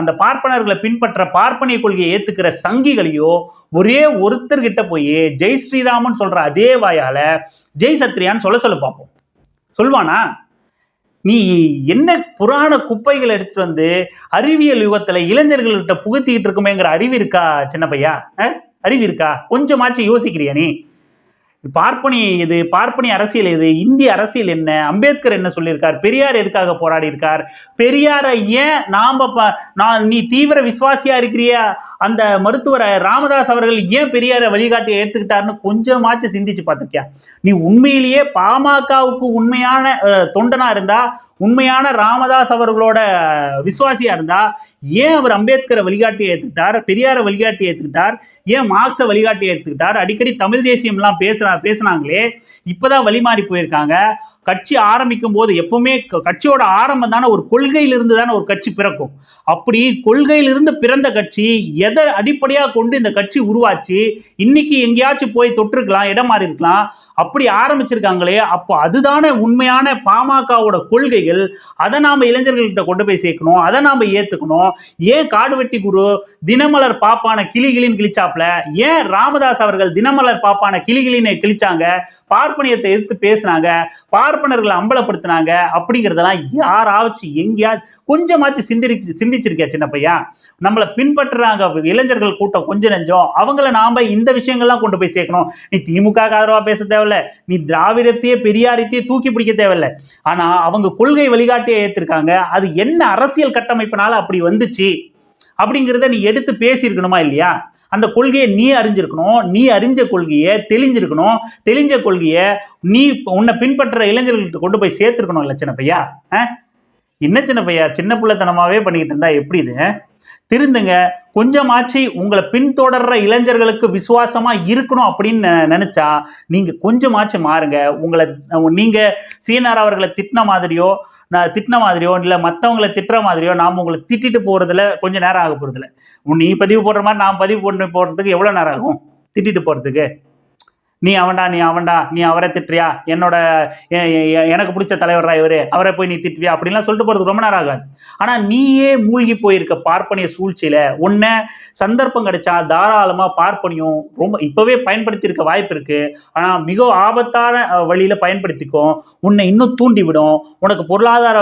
அந்த பார்ப்பனர்களை பின்பற்ற பார்ப்பனிய கொள்கையை ஏத்துக்கிற சங்கிகளையோ ஒரே ஒருத்தர்கிட்ட போய் ஜெய் ஸ்ரீராமன் சொல்ற அதே வாயால ஜெய் சத்ரியான்னு சொல்ல பார்ப்போம். சொல்வானா? நீ என்ன புராண குப்பைகளை எடுத்துட்டு அறிவியல் யுகத்துல இளைஞர்கள்கிட்ட புகுத்திக்கிட்டு இருக்குமேங்கிற அறிவு இருக்கா சின்ன பையா? அறிவு இருக்கா? கொஞ்சமாச்சும் யோசிக்கிறியா நீ? பார்ப்பனி எது, பார்ப்பனி அரசியல் எது, இந்திய அரசியல் என்ன, அம்பேத்கர் என்ன சொல்லியிருக்கார், பெரியார் எதுக்காக போராடி இருக்கார், பெரியாரை ஏன் நீ தீவிர விசுவாசியா இருக்கிறிய அந்த மருத்துவர் ராமதாஸ் அவர்கள் ஏன் பெரியாரை வழிகாட்டியை ஏற்றுக்கிட்டாருன்னு கொஞ்சமாச்சும் சிந்திச்சு பார்த்துருக்கியா? நீ உண்மையிலேயே பாமகவுக்கு உண்மையான தொண்டனா இருந்தா, உண்மையான ராமதாஸ் அவர்களோட விசுவாசியா இருந்தா ஏன் அவர் அம்பேத்கரை வழிகாட்டியை ஏற்றுக்கிட்டார், பெரியாரை வழிகாட்டியை ஏற்றுக்கிட்டார், ஏன் மார்க்ஸை வழிகாட்டியை ஏற்றுக்கிட்டார்? அடிக்கடி தமிழ் தேசியம்லாம் பேசுனாங்களே, இப்பதான் வழி மாறி போயிருக்காங்க. கட்சி ஆரம்பிக்கும் போது எப்பவுமே கட்சியோட ஆரம்பம் தானே ஒரு கொள்கையிலிருந்து தானே ஒரு கட்சி பிறக்கும். அப்படி கொள்கையிலிருந்து பிறந்த கட்சி எதை அடிப்படையாக கொண்டு இந்த கட்சி உருவாச்சு, இன்னைக்கு எங்கேயாச்சும் போய் தொற்றுக்கலாம், இடம் மாறி இருக்கலாம், அப்படி ஆரம்பிச்சிருக்காங்களே, அப்போ அதுதானே உண்மையான பாமகவோட கொள்கைகள். அதை நாம இளைஞர்கள்கிட்ட கொண்டு போய் சேர்க்கணும், அதை நாம ஏத்துக்கணும். ஏன் காடுவெட்டி குரு தினமலர் பாப்பான கிளிகளின்னு கிழிச்சாப்ல, ஏன் ராமதாஸ் அவர்கள் தினமலர் பாப்பான கிளிகளின்னு கிழிச்சாங்க, பார்ப்பனியத்தை எதிர்த்து பேசினாங்க, பார்ப்பனர்களை அம்பலப்படுத்தினாங்க அப்படிங்கிறதெல்லாம் யாராச்சும் எங்கேயாச்சும் கொஞ்சமாச்சும் சிந்திச்சிருக்கியா சின்ன பையா? நம்மளை பின்பற்றுறாங்க இளைஞர்கள் கூட்டம் கொஞ்சம் நெஞ்சம், அவங்கள நாம இந்த விஷயங்கள்லாம் கொண்டு போய் சேர்க்கணும். நீ திமுக ஆதரவா பேச தேவையில்ல, நீ திராவிடத்தையே பெரியாரத்தையே தூக்கி பிடிக்க தேவையில்லை. ஆனா அவங்க கொள்கை வழிகாட்டியை ஏற்றிருக்காங்க, அது என்ன அரசியல் கட்டமைப்பினால அப்படி வந்துச்சு அப்படிங்கிறத நீ எடுத்து பேசியிருக்கணுமா இல்லையா? அந்த கொள்கையை நீ அறிஞ்சிருக்கணும், நீ அறிஞ்ச கொள்கையை தெளிஞ்சிருக்கணும், தெளிஞ்ச கொள்கையை நீ உன்னை பின்பற்ற இளைஞர்கள்ட்ட கொண்டு போய் சேர்த்துருக்கணும். இல்லை சின்ன பையா, என்ன சின்ன பையா, சின்ன பிள்ளைத்தனமாவே பண்ணிக்கிட்டு இருந்தா எப்படி இது? திருந்துங்க. கொஞ்சமாச்சு உங்களை பின்தொடர்ற இளைஞர்களுக்கு விசுவாசமா இருக்கணும் அப்படின்னு நினைச்சா நீங்க கொஞ்சமாச்சு மாறுங்க. நீங்க சீனார் அவர்களை திட்டின மாதிரியோ இல்லை மற்றவங்களை திட்டுற மாதிரியோ நாம் உங்களை திட்டிட்டு போறதுல கொஞ்சம் நேரம் ஆக போறதில்ல. நீ பதிவு போடுற மாதிரி நான் பதிவு போடுறதுக்கு எவ்வளோ நேரம் ஆகும் திட்டிட்டு போறதுக்கு? நீ அவன்டா நீ அவரை திட்டுறியா, எனக்கு பிடிச்ச தலைவரா இவரு, அவரை போய் நீ திட்டுவியா அப்படின்லாம் சொல்லிட்டு போறதுக்கு ரொம்ப நேரம் ஆகாது. ஆனா நீயே மூழ்கி போயிருக்க பார்ப்பனிய சூழ்ச்சியில உன்னை சந்தர்ப்பம் கிடைச்சா தாராளமா பார்ப்பனியும் ரொம்ப இப்பவே பயன்படுத்தி இருக்க வாய்ப்பு இருக்கு. ஆனா மிக ஆபத்தான வழியில பயன்படுத்திக்கும். உன்னை இன்னும் தூண்டி விடும். உனக்கு பொருளாதார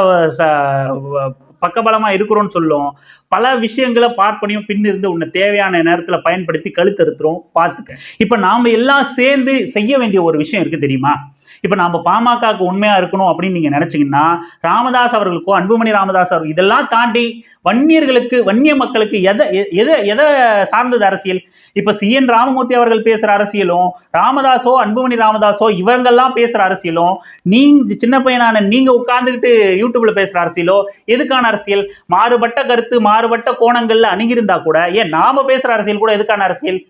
பக்கபலமா இருக்கிறோன்னு சொல்லும். பல விஷயங்களை பார்ப்பனியும் பின்னிருந்து உன்னை தேவையான நேரத்துல பயன்படுத்தி கழுத்தறுத்துரும். பார்த்துக்க. இப்ப நாம எல்லாம் சேர்ந்து செய்ய வேண்டிய ஒரு விஷயம் இருக்கு தெரியுமா? இப்ப நாம பாமகக்கு உண்மையா இருக்கணும் அப்படின்னு நீங்க நினைச்சீங்கன்னா ராமதாஸ் அவர்களுக்கோ அன்புமணி ராமதாஸ் அவர்கள் இதெல்லாம் தாண்டி வன்னிய மக்களுக்கு எதை சார்ந்தது அரசியல்? இப்ப CN ராமமூர்த்தி அவர்கள் பேசுற அரசியலும் அன்புமணி ராமதாசோ இவங்கெல்லாம் பேசுற அரசியலும் நீங்க சின்ன பையனான நீங்க உட்கார்ந்துக்கிட்டு யூடியூப்ல பேசுற அரசியலோ எதுக்கான அரசியல்? மாறுபட்ட கருத்து மாறுபட்ட கோணங்கள்ல அணுகிருந்தா கூட ஏன் நாம பேசுற அரசியல் கூட எதுக்கான அரசியல்?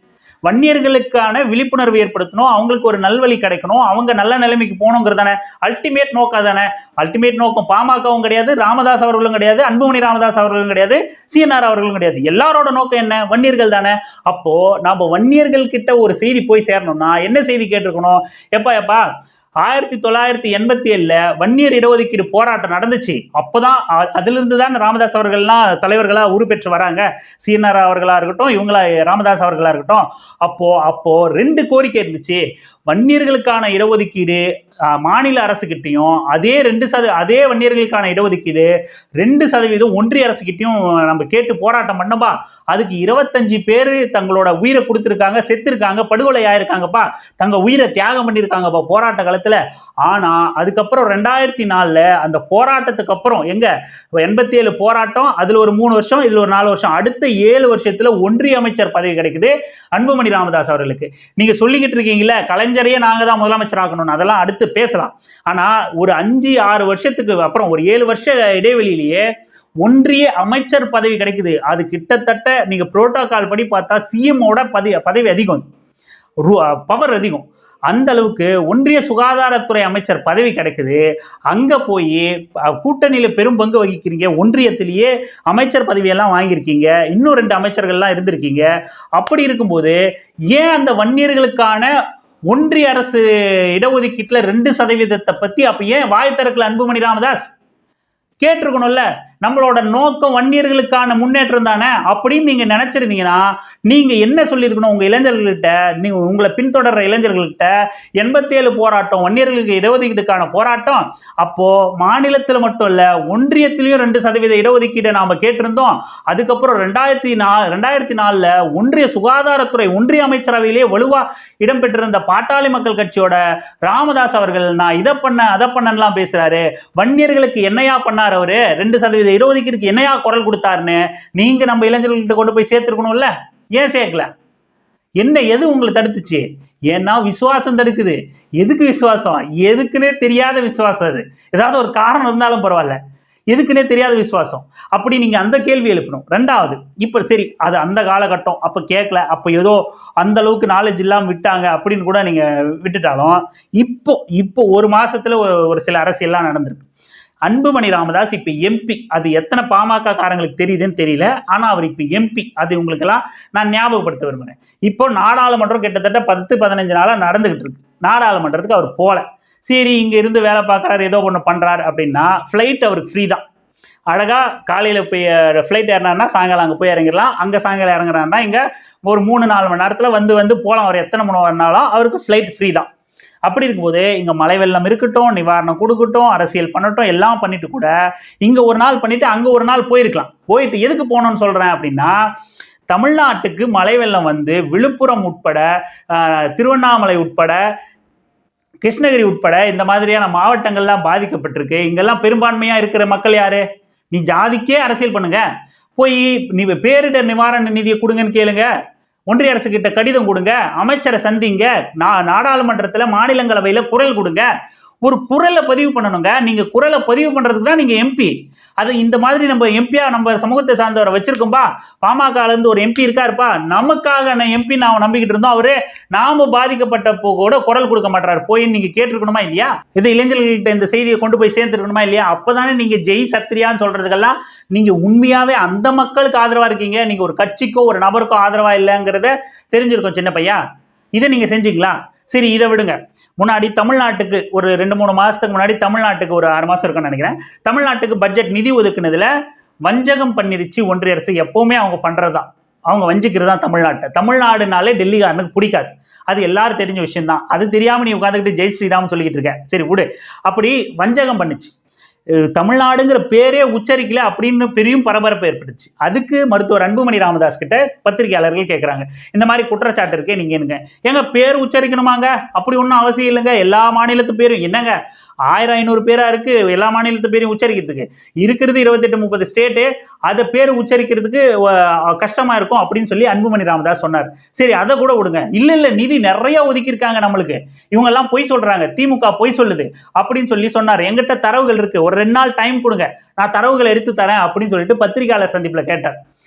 வன்னியர்களுக்கான விழிப்புணர்வு ஏற்படுத்தணும், அவங்களுக்கு ஒரு நல்வழி கிடைக்கணும், அவங்க நல்ல நிலைமைக்கு போகணுங்கிறதானே அல்டிமேட் நோக்கம் தானே. அல்டிமேட் நோக்கம் பாமகவும் கிடையாது, ராமதாஸ் அவர்களும் கிடையாது, அன்புமணி ராமதாஸ் அவர்களும் கிடையாது, CNR அவர்களும் கிடையாது. எல்லாரோட நோக்கம் என்ன? வன்னியர்கள் தானே. அப்போ நாம வன்னியர்கள் கிட்ட ஒரு செய்தி போய் சேரணும்னா என்ன செய்தி கேட்டிருக்கணும்? எப்பா 1987 வன்னியர் இடஒதுக்கீடு போராட்டம் நடந்துச்சு. அப்போதான் அதிலிருந்து தான் ராமதாஸ் அவர்கள்லாம் தலைவர்களா உருப்பெற்று வராங்க. CNR அவர்களா இருக்கட்டும், இவங்களா ராமதாஸ் அவர்களா இருக்கட்டும். அப்போ 2 கோரிக்கை இருந்துச்சு. வன்னியர்களுக்கான இடஒதுக்கீடு மாநில அரசுகிட்டையும் அதே வன்னியர்களுக்கான இடஒதுக்கீடு 2% ஒன்றிய அரசுகிட்டையும் நம்ம கேட்டு போராட்டம் பண்ணப்பா. அதுக்கு 25 பேர் தங்களோட உயிரை கொடுத்துருக்காங்க, செத்துருக்காங்க, படுகொலை ஆயிருக்காங்கப்பா, தங்க உயிரை தியாகம் பண்ணியிருக்காங்கப்பா போராட்ட காலத்துல. ஆனா அதுக்கப்புறம் 2004 அந்த போராட்டத்துக்கு அப்புறம் 87 போராட்டம், அதுல ஒரு 3 வருஷம், இதுல ஒரு 4 வருஷம், அடுத்த 7 வருஷத்துல ஒன்றிய அமைச்சர் பதவி கிடைக்குது அன்புமணி ராமதாஸ் அவர்களுக்கு. நீங்க சொல்லிக்கிட்டு இருக்கீங்களா கலைஞரையே நாங்க தான் முதலமைச்சர் ஆகணும், அதெல்லாம் அடுத்து பேசலாம். ஆனா ஒரு 5-6 வருஷத்துக்கு அப்புறம் ஒரு 7 வருஷ இடைவெளியிலேயே ஒன்றிய அமைச்சர் பதவி கிடைக்குது. அது கிட்டத்தட்ட நீங்க புரோட்டோகால் படி பார்த்தா CM-ஓட பதவி அதிகம், பவர் அதிகம். அந்த அளவுக்கு ஒன்றிய சுகாதாரத்துறை அமைச்சர் பதவி கிடைக்குது. அங்க போய் கூட்டணியில பெரும் பங்கு வகிக்கிறீங்க, ஒன்றியத்திலேயே அமைச்சர் பதவியெல்லாம் வாங்கியிருக்கீங்க, இன்னும் 2 அமைச்சர்கள்லாம் இருந்திருக்கீங்க. அப்படி இருக்கும்போது ஏன் அந்த வன்னியர்களுக்கான ஒன்றிய அரசு இடஒதுக்கீட்டுல 2% பத்தி அப்ப ஏன் வாய் திறக்கல அன்புமணி ராமதாஸ்? கேட்டிருக்கணும்ல. நம்மளோட நோக்கம் வன்னியர்களுக்கான முன்னேற்றம் தானே. அப்படின்னு நீங்க நினைச்சிருந்தீங்கன்னா நீங்க என்ன சொல்லியிருக்கணும் உங்க இளைஞர்கள்கிட்ட, நீங்க உங்களை பின்தொடர்ற இளைஞர்கள்கிட்ட 87 போராட்டம், வன்னியர்களுக்கு இடஒதுக்கீட்டுக்கான போராட்டம். அப்போ மாநிலத்தில் மட்டும் இல்ல ஒன்றியத்திலையும் 2% இடஒதுக்கீட்டை நாம கேட்டிருந்தோம். அதுக்கப்புறம் 2004 ஒன்றிய சுகாதாரத்துறை ஒன்றிய அமைச்சரவையிலேயே வலுவா இடம்பெற்றிருந்த பாட்டாளி மக்கள் கட்சியோட ராமதாஸ் அவர்கள் நான் இதை பண்ண அதை பண்ணலாம் பேசுறாரு. வன்னியர்களுக்கு என்னையா பண்ணார் அவரு? 2% இடஒதுக்கீடுக்கு என்னையா குரல் கொடுத்தாருன்னு நீங்க நம்ம இளைஞர்கள்கிட்ட கொண்டு போய் சேர்த்திருக்கணும்ல. ஏன் சேர்க்கல? எது உங்களை தடுத்துச்சு? ஏன்னா விசுவாசம் தடுக்குது. எதுக்கு விசுவாசம்? எதுக்குன்னே தெரியாத விசுவாசம். அது ஏதாவது ஒரு காரணம் இருந்தாலும் பரவாயில்ல, எதுக்குன்னே தெரியாத விசுவாசம். அப்படி நீங்க அந்த கேள்வி எழுப்பணும். 2வது, இப்ப சரி அது அந்த காலகட்டம், அப்ப கேட்கல, அப்ப ஏதோ அந்த அளவுக்கு நாலேஜ் இல்லாம விட்டாங்க அப்படின்னு கூட நீங்க விட்டுட்டாலும் இப்போ ஒரு மாசத்துல ஒரு சில அரசியல்லாம் நடந்திருக்கு. அன்புமணி ராமதாஸ் இப்ப MP. அது எத்தனை பாமக காரங்களுக்கு தெரியுதுன்னு தெரியல. ஆனா அவர் இப்ப MP. அது உங்களுக்கு எல்லாம் நான் ஞாபகப்படுத்த விரும்புறேன். இப்போ நாடாளுமன்றம் கிட்டத்தட்ட 10-15 நாளா நடந்துகிட்டு இருக்கு. நாடாளுமன்றத்துக்கு அவர் போல. சரி இங்க இருந்து வேலை பார்க்கறாரு, ஏதோ ஒண்ணு பண்றாரு அப்படின்னா ஃபிளைட் அவருக்கு ஃப்ரீ தான். அழகா காலையில போய் ஃபிளைட் ஏறினார்னா சாயங்காலம் அங்கே போய் இறங்கிடலாம். அங்கே சாயங்காலம் இறங்குறாருன்னா இங்கே ஒரு 3-4 மணி நேரத்தில் வந்து போகலாம். அவர் எத்தனை மணி வரனாலும் அவருக்கு ஃப்ளைட் ஃப்ரீ தான். அப்படி இருக்கும்போது இங்கே மழை வெள்ளம் இருக்கட்டும், நிவாரணம் கொடுக்கட்டும், அரசியல் பண்ணட்டும், எல்லாம் பண்ணிட்டு கூட இங்கே ஒரு நாள் பண்ணிட்டு அங்கே ஒரு நாள் போயிருக்கலாம். போயிட்டு எதுக்கு போகணும்னு சொல்கிறேன் அப்படின்னா, தமிழ்நாட்டுக்கு மழை வெள்ளம் வந்து விழுப்புரம் உட்பட, திருவண்ணாமலை உட்பட, கிருஷ்ணகிரி உட்பட இந்த மாதிரியான மாவட்டங்கள்லாம் பாதிக்கப்பட்டிருக்கு. இங்கெல்லாம் பெரும்பான்மையாக இருக்கிற மக்கள் யாரு? நீ ஜாதிக்கே அரசியல் பண்ணுங்க. போய் நீ பேரிடர் நிவாரண நிதியை கொடுங்கன்னு கேளுங்க, ஒன்றிய அரசு கிட்ட கடிதம் கொடுங்க, அமைச்சரை சந்திங்க, நாடாளுமன்றத்தில் மாநிலங்களவையில் குரல் கொடுங்க. ஒரு குரலை பதிவு பண்ணணுங்க. நீங்க குரலை பதிவு பண்றதுக்கு தான் நீங்க எம்பி. அது இந்த மாதிரி நம்ம எம்பியா நம்ம சமூகத்தை சார்ந்தவரை வச்சிருக்கோம்பா. பாமகல இருந்து ஒரு எம்பி இருக்காருப்பா, நமக்காக எம்பி நான் நம்பிக்கிட்டு இருந்தோம், அவரு நாம பாதிக்கப்பட்டப்போ கூட குரல் கொடுக்க மாட்டாரு போய் நீங்க கேட்டிருக்கணுமா இல்லையா? இது இளைஞர்கள்ட்ட இந்த செய்தியை கொண்டு போய் சேர்த்துருக்கணுமா இல்லையா? அப்பதானே நீங்க ஜெய் சத்ரியான்னு சொல்றதுக்கெல்லாம் நீங்க உண்மையாவே அந்த மக்களுக்கு ஆதரவா இருக்கீங்க. நீங்க ஒரு கட்சிக்கோ ஒரு நபருக்கோ ஆதரவா இல்லைங்கிறத தெரிஞ்சிருக்கும் சின்ன பையா. இதை நீங்க செஞ்சீங்களா? சரி, இதை விடுங்க. முன்னாடி தமிழ்நாட்டுக்கு ஒரு 2-3 மாசத்துக்கு முன்னாடி தமிழ்நாட்டுக்கு ஒரு 6 மாசம் இருக்குன்னு நினைக்கிறேன், தமிழ்நாட்டுக்கு பட்ஜெட் நிதி ஒதுக்குனதுல வஞ்சகம் பண்ணிருச்சு ஒன்றிய அரசு. எப்பவுமே அவங்க பண்றதுதான், அவங்க வஞ்சிக்கிறதா தமிழ்நாட்டை. தமிழ்நாடுனாலே டெல்லிக்காரனுக்கு பிடிக்காது, அது எல்லாரும் தெரிஞ்ச விஷயம் தான். அது தெரியாம நீ உட்காந்துக்கிட்டு ஜெய் ஸ்ரீராம் சொல்லிக்கிட்டு இருக்க. சரி விடு. அப்படி வஞ்சகம் பண்ணுச்சு, தமிழ்நாடுங்கிற பேரே உச்சரிக்கல அப்படின்னு பெரிய பரபரப்பு ஏற்பட்டுச்சு. அதுக்கு மருத்துவர் அன்புமணி ராமதாஸ் கிட்ட பத்திரிகையாளர்கள் கேட்குறாங்க, இந்த மாதிரி குற்றச்சாட்டு இருக்கே, நீங்க என்னங்க எங்க பேர் உச்சரிக்கணுமாங்க? அப்படி ஒன்றும் அவசியம் இல்லைங்க, எல்லா மாநிலத்து பேரும் என்னங்க 1500 பேரா இருக்கு எல்லா மாநிலத்து பேரையும் உச்சரிக்கிறதுக்கு. இருக்கிறது 28-30 ஸ்டேட்டு, அதை பேர் உச்சரிக்கிறதுக்கு கஷ்டமா இருக்கும் அப்படின்னு சொல்லி அன்புமணி ராமதாஸ் சொன்னார். சரி, அதை கூட விடுங்க. இல்ல நிதி நிறைய ஒதுக்கியிருக்காங்க நம்மளுக்கு, இவங்க எல்லாம் பொய் சொல்றாங்க, திமுக பொய் சொல்லுது அப்படின்னு சொல்லி சொன்னார். எங்கிட்ட தரவுகள் இருக்கு, ஒரு 2 நாள் டைம் கொடுங்க, நான் தரவுகளை எடுத்து தரேன் அப்படின்னு சொல்லிட்டு பத்திரிகையாளர் சந்திப்பில் கேட்டார்.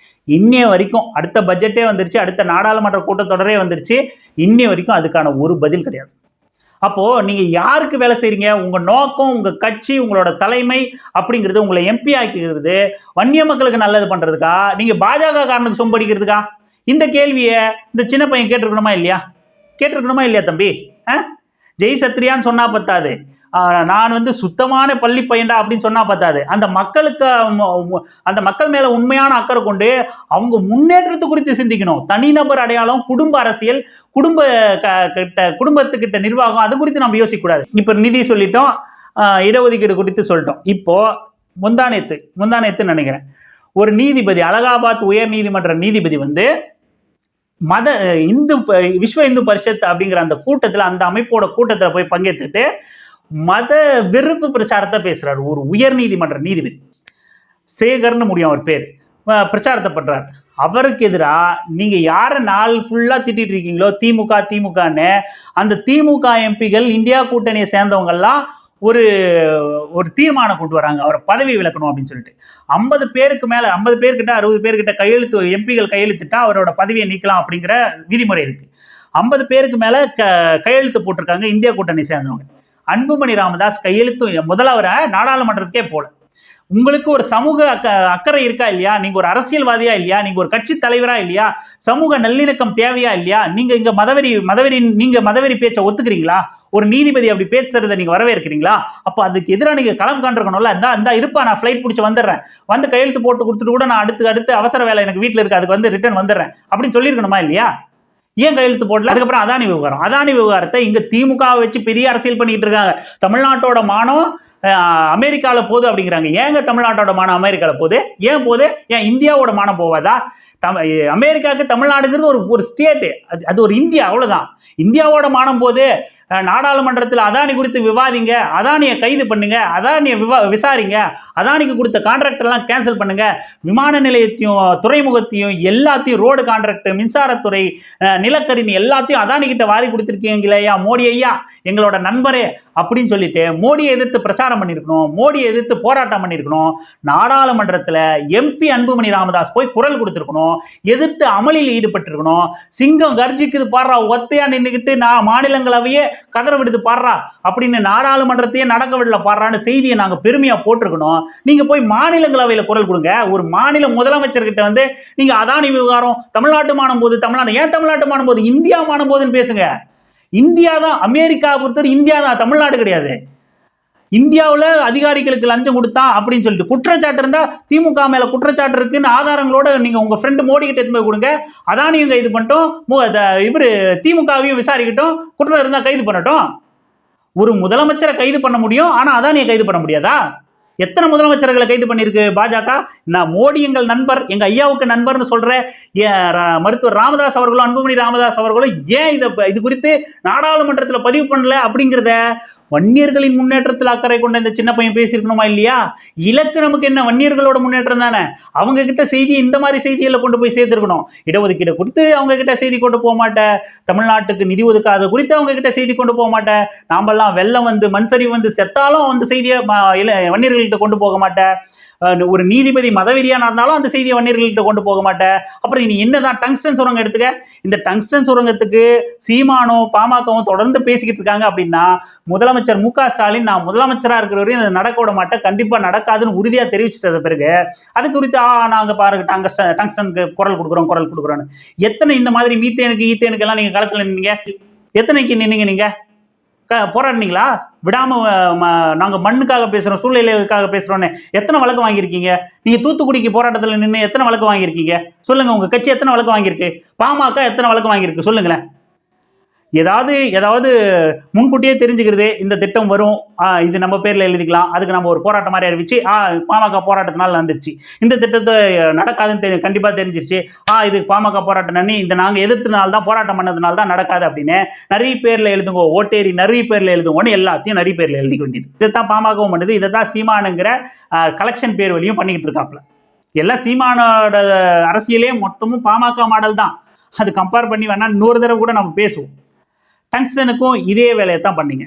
இன்னைய வரைக்கும் அடுத்த பட்ஜெட்டே வந்துருச்சு, அடுத்த நாடாளுமன்ற கூட்டத்தொடரே வந்துருச்சு, இன்னைய வரைக்கும் அதுக்கான ஒரு பதில் கிடையாது. அப்போ நீங்க யாருக்கு வேலை செய்றீங்க? உங்க நோக்கம், உங்க கட்சி, உங்களோட தலைமை அப்படிங்கிறது உங்களை எம்பி ஆக்கிக்கிறது வன்னிய மக்களுக்கு நல்லது பண்றதுக்கா, நீங்க பாஜக காரனுக்கு சொம்படிக்கிறதுக்கா? இந்த கேள்வியை இந்த சின்ன பையன் கேட்டிருக்கணுமா இல்லையா? கேட்டிருக்கணுமா இல்லையா தம்பி? ஜெய் சத்ரியான்னு சொன்னா பத்தாது, நான் சுத்தமான பள்ளி பையன்டா அப்படின்னு சொன்னா பத்தாது. அந்த மக்களுக்கு, அந்த மக்கள் மேல உண்மையான அக்கறை கொண்டு அவங்க முன்னேற்றத்தை குறித்து சிந்திக்கணும். தனிநபர் அடையாளம், குடும்ப அரசியல், குடும்பத்துக்கிட்ட நிர்வாகம், அது குறித்து நம்ம யோசிக்க கூடாது. இப்ப நிதி சொல்லிட்டோம், இடஒதுக்கீடு குறித்து சொல்லிட்டோம். இப்போ முந்தானேத்து நினைக்கிறேன், ஒரு நீதிபதி, அலகாபாத் உயர் நீதிமன்ற நீதிபதி விஸ்வ இந்து பரிஷத் அப்படிங்கிற அந்த கூட்டத்தில், அந்த அமைப்போட கூட்டத்தில் போய் பங்கேற்றுட்டு மத வெறுப்பு பிரச்சாரத்தை பேசுறாரு. ஒரு உயர் நீதிமன்ற நீதிபதி, சேகர்னு முடியும் அவர் பேர், பிரச்சாரத்தை பண்றாரு. அவருக்கு எதிராக நீங்க யாரை நாள் ஃபுல்லா திட்டிட்டு இருக்கீங்களோ திமுகன்னு, அந்த திமுக எம்பிகள், இந்தியா கூட்டணியை சேர்ந்தவங்கெல்லாம் ஒரு தீர்மானம் கொண்டு வராங்க, அவரை பதவி விலக்கணும் அப்படின்னு சொல்லிட்டு. 50 பேருக்கு மேல, 50 பேர்கிட்ட 60 பேர்கிட்ட கையெழுத்து, எம்பிகள் கையெழுத்துட்டா அவரோட பதவியை நீக்கலாம் அப்படிங்கிற விதிமுறை இருக்கு. 50 பேருக்கு மேல கையெழுத்து போட்டிருக்காங்க இந்தியா கூட்டணி சேர்ந்தவங்க. அன்புமணி ராமதாஸ் கையெழுத்து முதல்ல நாடாளுமன்றத்துக்கே போல. உங்களுக்கு ஒரு சமூக அக்கறை இருக்கா இல்லையா? நீங்க ஒரு அரசியல்வாதியா இல்லையா? நீங்க ஒரு கட்சி தலைவரா இல்லையா? சமூக நல்லிணக்கம் தேவையா இல்லையா? நீங்க இங்க மதவெறி பேச்சை ஒத்துக்கிறீங்களா? ஒரு நீதிபதி அப்படி பேசுறதை நீங்க வரவேற்கிறீங்களா? அப்போ அதுக்கு எதிராக நீங்க களம் காண்டிருக்கணும்ல. இந்த இருப்பா, நான் ஃபிளைட் பிடிச்சி வந்துடுறேன், கையெழுத்து போட்டு கொடுத்துட்டு கூட நான் அடுத்து அவசர வேலை எனக்கு வீட்டில் இருக்கு, அதுக்கு ரிட்டர்ன் வந்துடுறேன் அப்படின்னு சொல்லியிருக்கணுமா இல்லையா? ஏன் கையெழுத்து போடல? அதுக்கப்புறம் அதானி விவகாரத்தை இங்க திமுக வச்சு பெரிய அரசியல் பண்ணிட்டு இருக்காங்க. தமிழ்நாட்டோட மானம் அமெரிக்காவில் போகுது அப்படிங்கிறாங்க. ஏங்க தமிழ்நாட்டோட மானம் அமெரிக்காவில் போகுது? ஏன் போகுது? ஏன் இந்தியாவோட மானம் போவாதா? அமெரிக்காவுக்கு தமிழ்நாடுங்கிறது ஒரு ஸ்டேட்டு, அது ஒரு இந்தியா, அவ்வளவுதான். இந்தியாவோட மானம் போது நாடாளுமன்றத்தில் அதானி குறித்து விவாதிங்க, அதானியை கைது பண்ணுங்க, அதானியை விசாரிங்க, அதானிக்கு கொடுத்த கான்ட்ராக்ட் எல்லாம் கேன்சல் பண்ணுங்க, விமான நிலையத்தையும் துறைமுகத்தையும் எல்லாத்தையும், ரோடு கான்ட்ராக்ட், மின்சாரத்துறை, நிலக்கரின்னு எல்லாத்தையும் அதானி கிட்ட வாரி கொடுத்துருக்கீங்களேயா மோடி ஐயா, எங்களோட நண்பரே அப்படின்னு சொல்லிட்டு மோடியை எதிர்த்து பிரச்சாரம் பண்ணியிருக்கணும், மோடியை எதிர்த்து போராட்டம் பண்ணியிருக்கணும். நாடாளுமன்றத்தில் எம்பி அன்புமணி ராமதாஸ் போய் குரல் கொடுத்துருக்கணும், எதிர்த்து அமளியில் ஈடுபட்டிருக்கணும். சிங்கம் கர்ஜிக்குது பாடுறா, ஒத்தையா நின்றுக்கிட்டு நான் மாநிலங்களவையே கதற விடுது பாடுறா அப்படின்னு நாடாளுமன்றத்தையே நடக்க விடல பாடுறான்னு செய்தியை நாங்க பெருமையா போட்டிருக்கணும். நீங்க போய் மாநிலங்களவையில குரல் கொடுங்க. ஒரு மாநில முதலமைச்சர்கிட்ட நீங்க அதானி விவகாரம், தமிழ்நாட்டு மானம் போது, ஏன் தமிழ்நாட்டு மானம் போது, இந்தியா மானம் போதுன்னு பேசுங்க. இந்தியா தான், அமெரிக்கா பொறுத்தவரை இந்தியா தான், தமிழ்நாடு கிடையாது. இந்தியாவில் அதிகாரிகளுக்கு லஞ்சம் கொடுத்தா அப்படின்னு சொல்லிட்டு குற்றச்சாட்டு இருந்தா, திமுக மேல குற்றச்சாட்டு இருக்குன்னு ஆதாரங்களோட நீங்க உங்க ஃப்ரெண்டு மோடி கிட்ட எடுத்து போய் கொடுங்க. அதானியும் கைது பண்ணிட்டோம், இவரு திமுகவையும் விசாரிக்கட்டும், குற்றம் இருந்தா கைது பண்ணட்டும். ஒரு முதலமைச்சரை கைது பண்ண முடியும், ஆனா அதானியை கைது பண்ண முடியாதா? எத்தனை முதலமைச்சர்களை கைது பண்ணிருக்கு பாஜக? நான் மோடி எங்கள் நண்பர், எங்க ஐயாவுக்கு நண்பர்னு சொல்ற மருத்துவர் ராமதாஸ் அவர்களும், அன்புமணி ராமதாஸ் அவர்களும் ஏன் இது குறித்து நாடாளுமன்றத்தில் பதிவு பண்ணல அப்படிங்கிறத வன்னியர்களின் முன்னேற்றத்தில் அக்கறை கொண்ட இந்த சின்ன பையன் பேசியிருக்கணுமா இல்லையா? இலக்கு நமக்கு என்ன? வன்னியர்களோட முன்னேற்றம் தானே. அவங்க கிட்ட செய்தி இந்த மாதிரி செய்திகளை கொண்டு போய் சேர்த்துருக்கணும். இடஒதுக்கீடு குறித்து அவங்க கிட்ட செய்தி கொண்டு போக மாட்டேன், தமிழ்நாட்டுக்கு நிதி ஒதுக்காத குறித்து அவங்க கிட்ட செய்தி கொண்டு போக மாட்டேன், நாமெல்லாம் வெள்ளம் வந்து மண் சரிவு வந்து செத்தாலும் அந்த செய்தியை வன்னியர்கள்கிட்ட கொண்டு போக மாட்டேன், ஒரு நீதிபதி மதவெறியான இருந்தாலும் அந்த செய்தியை வன்னியர்கள்கிட்ட கொண்டு போக மாட்டேன். அப்புறம் இனி என்னதான் டங்ஸ்டன் சுரங்கம் எடுத்துக்க, இந்த டங்ஸ்டன் சுரங்கத்துக்கு சீமானும் பாமகவும் தொடர்ந்து பேசிக்கிட்டு இருக்காங்க அப்படின்னா முதலமைச்சர் மு க ஸ்டாலின் நான் முதலமைச்சராக இருக்கிற வரையும் அதை நடக்க விட மாட்டேன், கண்டிப்பாக நடக்காதுன்னு உறுதியாக தெரிவிச்சிட்டது பிறகு அது குறித்து நாங்கள் பாருங்க டங்ஸ்டனுக்கு குரல் கொடுக்குறோன்னு எத்தனை இந்த மாதிரி மீத்தேனுக்கு ஈத்தேனுக்கு எல்லாம் நீங்கள் களத்தில் நின்னீங்க? எத்தனைக்கு நின்னீங்க? நீங்கள் போராடினீங்களா? விடாம நாங்க மண்ணுக்காக பேசுறோம், சூழ்நிலைகளுக்காக பேசுறோன்னு எத்தனை வழக்கு வாங்கியிருக்கீங்க? நீங்க தூத்துக்குடிக்கு போராட்டத்தில் நின்று எத்தனை வழக்கு வாங்கியிருக்கீங்க சொல்லுங்க? உங்க கட்சி எத்தனை வழக்கு வாங்கியிருக்கு? பாமக எத்தனை வழக்கு வாங்கியிருக்கு சொல்லுங்களேன். ஏதாவது முன்கூட்டியே தெரிஞ்சுக்கிறது, இந்த திட்டம் வரும், இது நம்ம பேர்ல எழுதிக்கலாம், அதுக்கு நம்ம ஒரு போராட்டம் மாதிரி அறிவிச்சு பாமக போராட்டத்தினால வந்துருச்சு, இந்த திட்டத்தை நடக்காதுன்னு கண்டிப்பா தெரிஞ்சிருச்சு, இது பாமக போராட்டம் இந்த நாங்க எதிர்த்தனால்தான் போராட்டம் பண்ணதுனால தான் நடக்காது அப்படின்னு நிறைய பேர்ல எழுதுங்க, ஓட்டேரி நிறைய பேர்ல எழுதுங்கன்னு எல்லாத்தையும் நிறைய பேர்ல எழுதிக்க வேண்டியது. இதைத்தான் பாமகவும் பண்ணுது, இதைத்தான் சீமானுங்கிற கலெக்ஷன் பேர் வழியும் பண்ணிக்கிட்டு இருக்காப்ல. எல்லாம் சீமானோட அரசியலே மொத்தமும் பாமக மாடல் தான். அது கம்பேர் பண்ணி வேணா இன்னொரு தடவை கூட நம்ம பேசுவோம். டங்ஸ்டனுக்கும் இதே வேலையை தான் பண்ணீங்க.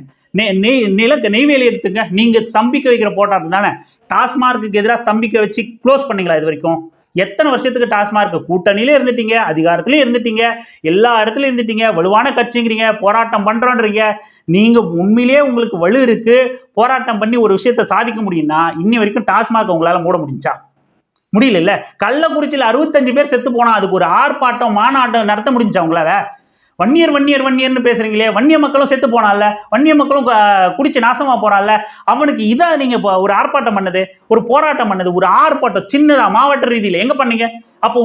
நெய்வேலி எடுத்துங்க, நீங்க ஸ்தம்பிக்க வைக்கிற போராட்டம் தானே. டாஸ்மார்க்கு எதிராக ஸ்தம்பிக்க வச்சு க்ளோஸ் பண்ணீங்களா? இது வரைக்கும் எத்தனை வருஷத்துக்கு டாஸ்மார்க் கூட்டணியிலே இருந்துட்டீங்க, அதிகாரத்திலே இருந்துட்டீங்க, எல்லா இடத்துலையும் இருந்துட்டீங்க, வலுவான கட்சிங்கிறீங்க, போராட்டம் பண்றோன்றீங்க. நீங்க உண்மையிலேயே உங்களுக்கு வலு இருக்கு, போராட்டம் பண்ணி ஒரு விஷயத்தை சாதிக்க முடியும்னா இன்னி வரைக்கும் டாஸ்மார்க் உங்களால மூட முடிஞ்சா? முடியல. கள்ளக்குறிச்சியில் 65 பேர் செத்து போனா அதுக்கு ஒரு ஆர்ப்பாட்டம் மாநாட்டம் நடத்த முடிஞ்சா உங்களால? வன்னியர்னு பேசுறீங்களே, வன்னிய மக்களும் செத்து போனால, வன்னிய மக்களும் குடிச்சு நாசமா போறான்ல, அவனுக்கு இதா நீங்க ஒரு ஆர்ப்பாட்டம் பண்ணது, ஒரு போராட்டம் பண்ணது, ஒரு ஆர்ப்பாட்டம் சின்னதா மாவட்ட ரீதியில எங்க பண்ணீங்க? அப்போ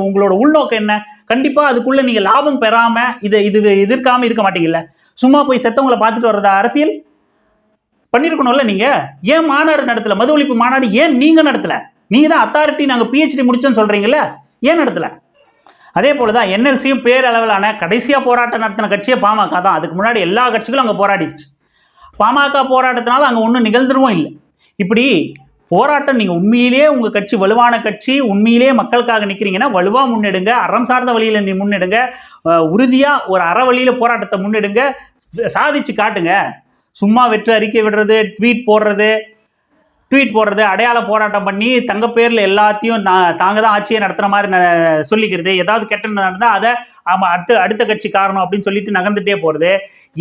உங்களோட உள்நோக்கம் என்ன? கண்டிப்பா அதுக்குள்ள நீங்க லாபம் பெறாம இது எதிர்க்காம இருக்க மாட்டீங்கல்ல. சும்மா போய் செத்தவங்களை பார்த்துட்டு வர்றதா அரசியல் பண்ணிருக்கணும்ல. நீங்க ஏன் மாநாடு நடத்தல? மது ஒழிப்பு மாநாடு ஏன் நீங்க நடத்தல? நீங்க தான் அத்தாரிட்டி, நாங்க PhD முடிச்சோன்னு சொல்றீங்கல்ல, ஏன் நடத்தல? அதே போலதான் NLCயும் பேரளவிலான கடைசியா போராட்டம் நடத்தின கட்சியே பாமக தான். அதுக்கு முன்னாடி எல்லா கட்சிகளும் அங்க போராடிடுச்சு. பாமக போராட்டத்தினால அங்க ஒன்றும் நிகழ்ந்துருவும் இல்லை. இப்படி போராட்டம் நீங்க உண்மையிலேயே உங்க கட்சி வலுவான கட்சி, உண்மையிலேயே மக்களுக்காக நிக்கிறீங்கன்னா வலுவா முன்னெடுங்க, அறம் சார்ந்த வழியில நீ முன்னெடுங்க, உறுதியா ஒரு அற வழியில போராட்டத்தை முன்னெடுங்க, சாதிச்சு காட்டுங்க. சும்மா வெற்று அறிக்கை விடுறது, ட்வீட் போடுறது, அடையாள போராட்டம் பண்ணி தங்க பேர்ல எல்லாத்தையும் தாங்க தான் ஆட்சியை நடத்துற மாதிரி சொல்லிக்கிறது, ஏதாவது கெட்ட நடந்தா அதை அடுத்த கட்சி காரணம் அப்படின்னு சொல்லிட்டு நகர்ந்துட்டே போறது,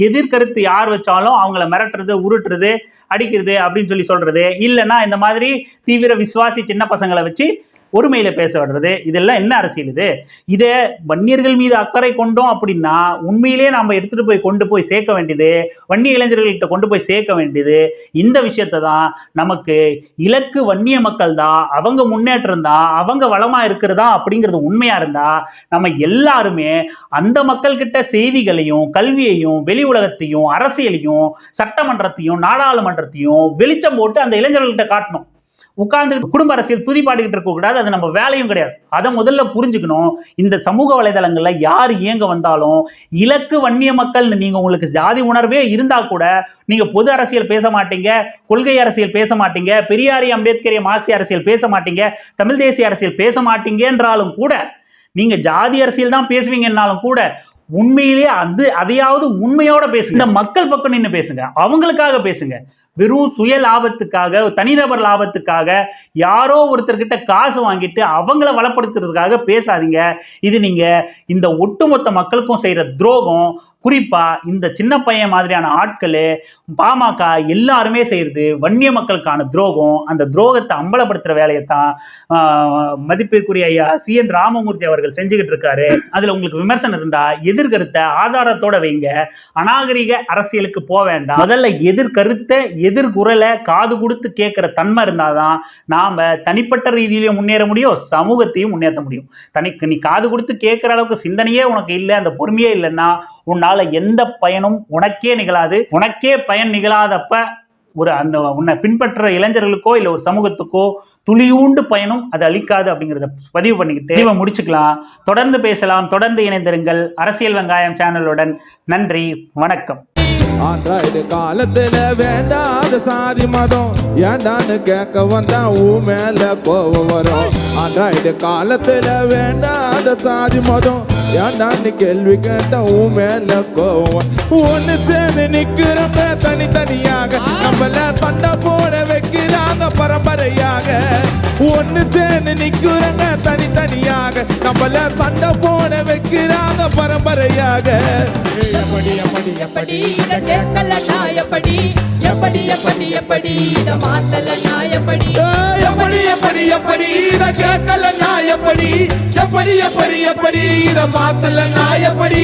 எதிர்கருத்து யார் வச்சாலும் அவங்கள மிரட்டுறது, உருட்டுறது, அடிக்கிறது அப்படின்னு சொல்றது, இல்லைன்னா இந்த மாதிரி தீவிர விசுவாசி சின்ன பசங்களை வச்சு ஒருமையில பேச விடுறது, இதெல்லாம் என்ன அரசியல் இது? இதே வன்னியர்கள் மீது அக்கறை கொண்டோம் அப்படின்னா உண்மையிலேயே நம்ம எடுத்துட்டு போய் கொண்டு போய் சேர்க்க வேண்டியது, வன்னிய இளைஞர்கள்கிட்ட கொண்டு போய் சேர்க்க வேண்டியது இந்த விஷயத்தை தான். நமக்கு இலக்கு வன்னிய மக்கள் தான், அவங்க முன்னேற்றம் தான், அவங்க வளமா இருக்கிறதா அப்படிங்கிறது உண்மையா இருந்தா நம்ம எல்லாருமே அந்த மக்கள்கிட்ட செய்திகளையும், கல்வியையும், வெளி உலகத்தையும், அரசியலையும், சட்டமன்றத்தையும், நாடாளுமன்றத்தையும் வெளிச்சம் போட்டு அந்த இளைஞர்கள்கிட்ட காட்டணும். உட்கார்ந்து குடும்ப அரசியல் துதி பாடிக்கிட்டு இருக்க கூடாது. அது நம்ம வேலையும் கிடையாது. அதை முதல்ல புரிஞ்சுக்கணும். இந்த சமூக வலைதளங்கள்ல யார் இயங்க வந்தாலும் இலக்கு வன்னிய மக்கள், நீங்க உங்களுக்கு ஜாதி உணர்வே இருந்தா கூட நீங்க பொது அரசியல் பேச மாட்டீங்க, கொள்கை அரசியல் பேச மாட்டீங்க, பெரியாரி அம்பேத்கரிய மார்க்சிய அரசியல் பேச மாட்டீங்க, தமிழ் தேசிய அரசியல் பேச மாட்டீங்க என்றாலும் கூட, நீங்க ஜாதி அரசியல் தான் பேசுவீங்கன்னாலும் கூட உண்மையிலேயே அதையாவது உண்மையோட பேசுங்க. இந்த மக்கள் பக்கம் நின்று பேசுங்க, அவங்களுக்காக பேசுங்க. வெறும் சுய லாபத்துக்காக, தனிநபர் லாபத்துக்காக யாரோ ஒருத்தர்கிட்ட காசு வாங்கிட்டு அவங்கள வளப்படுத்துறதுக்காக பேசாதீங்க. இது நீங்க இந்த ஒட்டுமொத்த மக்களுக்கும் செய்யற துரோகம். குறிப்பா இந்த சின்ன பையன் மாதிரியான ஆட்கள், பாமக எல்லாருமே செய்யறது வன்னிய மக்களுக்கான துரோகம். அந்த துரோகத்தை அம்பலப்படுத்துற வேலையைத்தான் மதிப்பிற்குரிய ஐயா CN ராமமூர்த்தி அவர்கள் செஞ்சுக்கிட்டு இருக்காரு. அதுல உங்களுக்கு விமர்சனம் இருந்தா எதிர்கருத்தை ஆதாரத்தோட வைங்க. அநாகரிக அரசியலுக்கு போக வேண்டாம். முதல்ல எதிர்கருத்தை, எதிர்குரலை காது கொடுத்து கேட்கிற தன்மை இருந்தாதான் நாம தனிப்பட்ட ரீதியிலையும் முன்னேற முடியும், சமூகத்தையும் முன்னேற்ற முடியும். நீ காது கொடுத்து கேட்கிற அளவுக்கு சிந்தனையே உனக்கு இல்லை, அந்த பொறுமையே இல்லைன்னா உன்னால எந்த பயனும் உனக்கே நிகழாது. உனக்கே பயன் நிகழாதப்ப உன்னை பின்பற்ற இளைஞர்களுக்கோ இல்ல ஒரு சமூகத்துக்கோ துளியூண்டு பயனும் அது அளிக்காது அப்படிங்கிறத பதிவு பண்ணிக்கிட்டு முடிச்சுக்கலாம். தொடர்ந்து பேசலாம், தொடர்ந்து இணைந்திருங்கள் அரசியல் வெங்காயம் சேனலுடன். நன்றி, வணக்கம். ஆண்ட்ராய்டு காலத்துல வேண்டாத சாதி மதம் ஏண்டான்னு கேட்க வந்தா ஊ மேல கோவம் வரும். ஆண்ட்ராய்டு காலத்துல வேண்டாத சாதி மதம் ஏண்டான்னு கேள்வி கேட்டா ஊ மேல கோவம். ஒண்ணு சேர்ந்து நிக்கிறவங்க தனித்தனியாக நம்மள சண்டை போட வைக்கிறாங்க பரம்பரையாக. ஒண்ணு சேர்ந்து நிக்கிறவங்க தனித்தனியாக நம்மள சண்டை போட வைக்கிறாங்க பரம்பரையாக. எப்படி எப்படி எப்படி இத கேட்கல நான் எப்படி எப்படி எப்படி எப்படி இத மாத்தல நான் எப்படி எப்படி எப்படி எப்படி இத கேட்கல நான் எப்படி எப்படி எப்படி எப்படி இத மாத்தல நான் எப்படி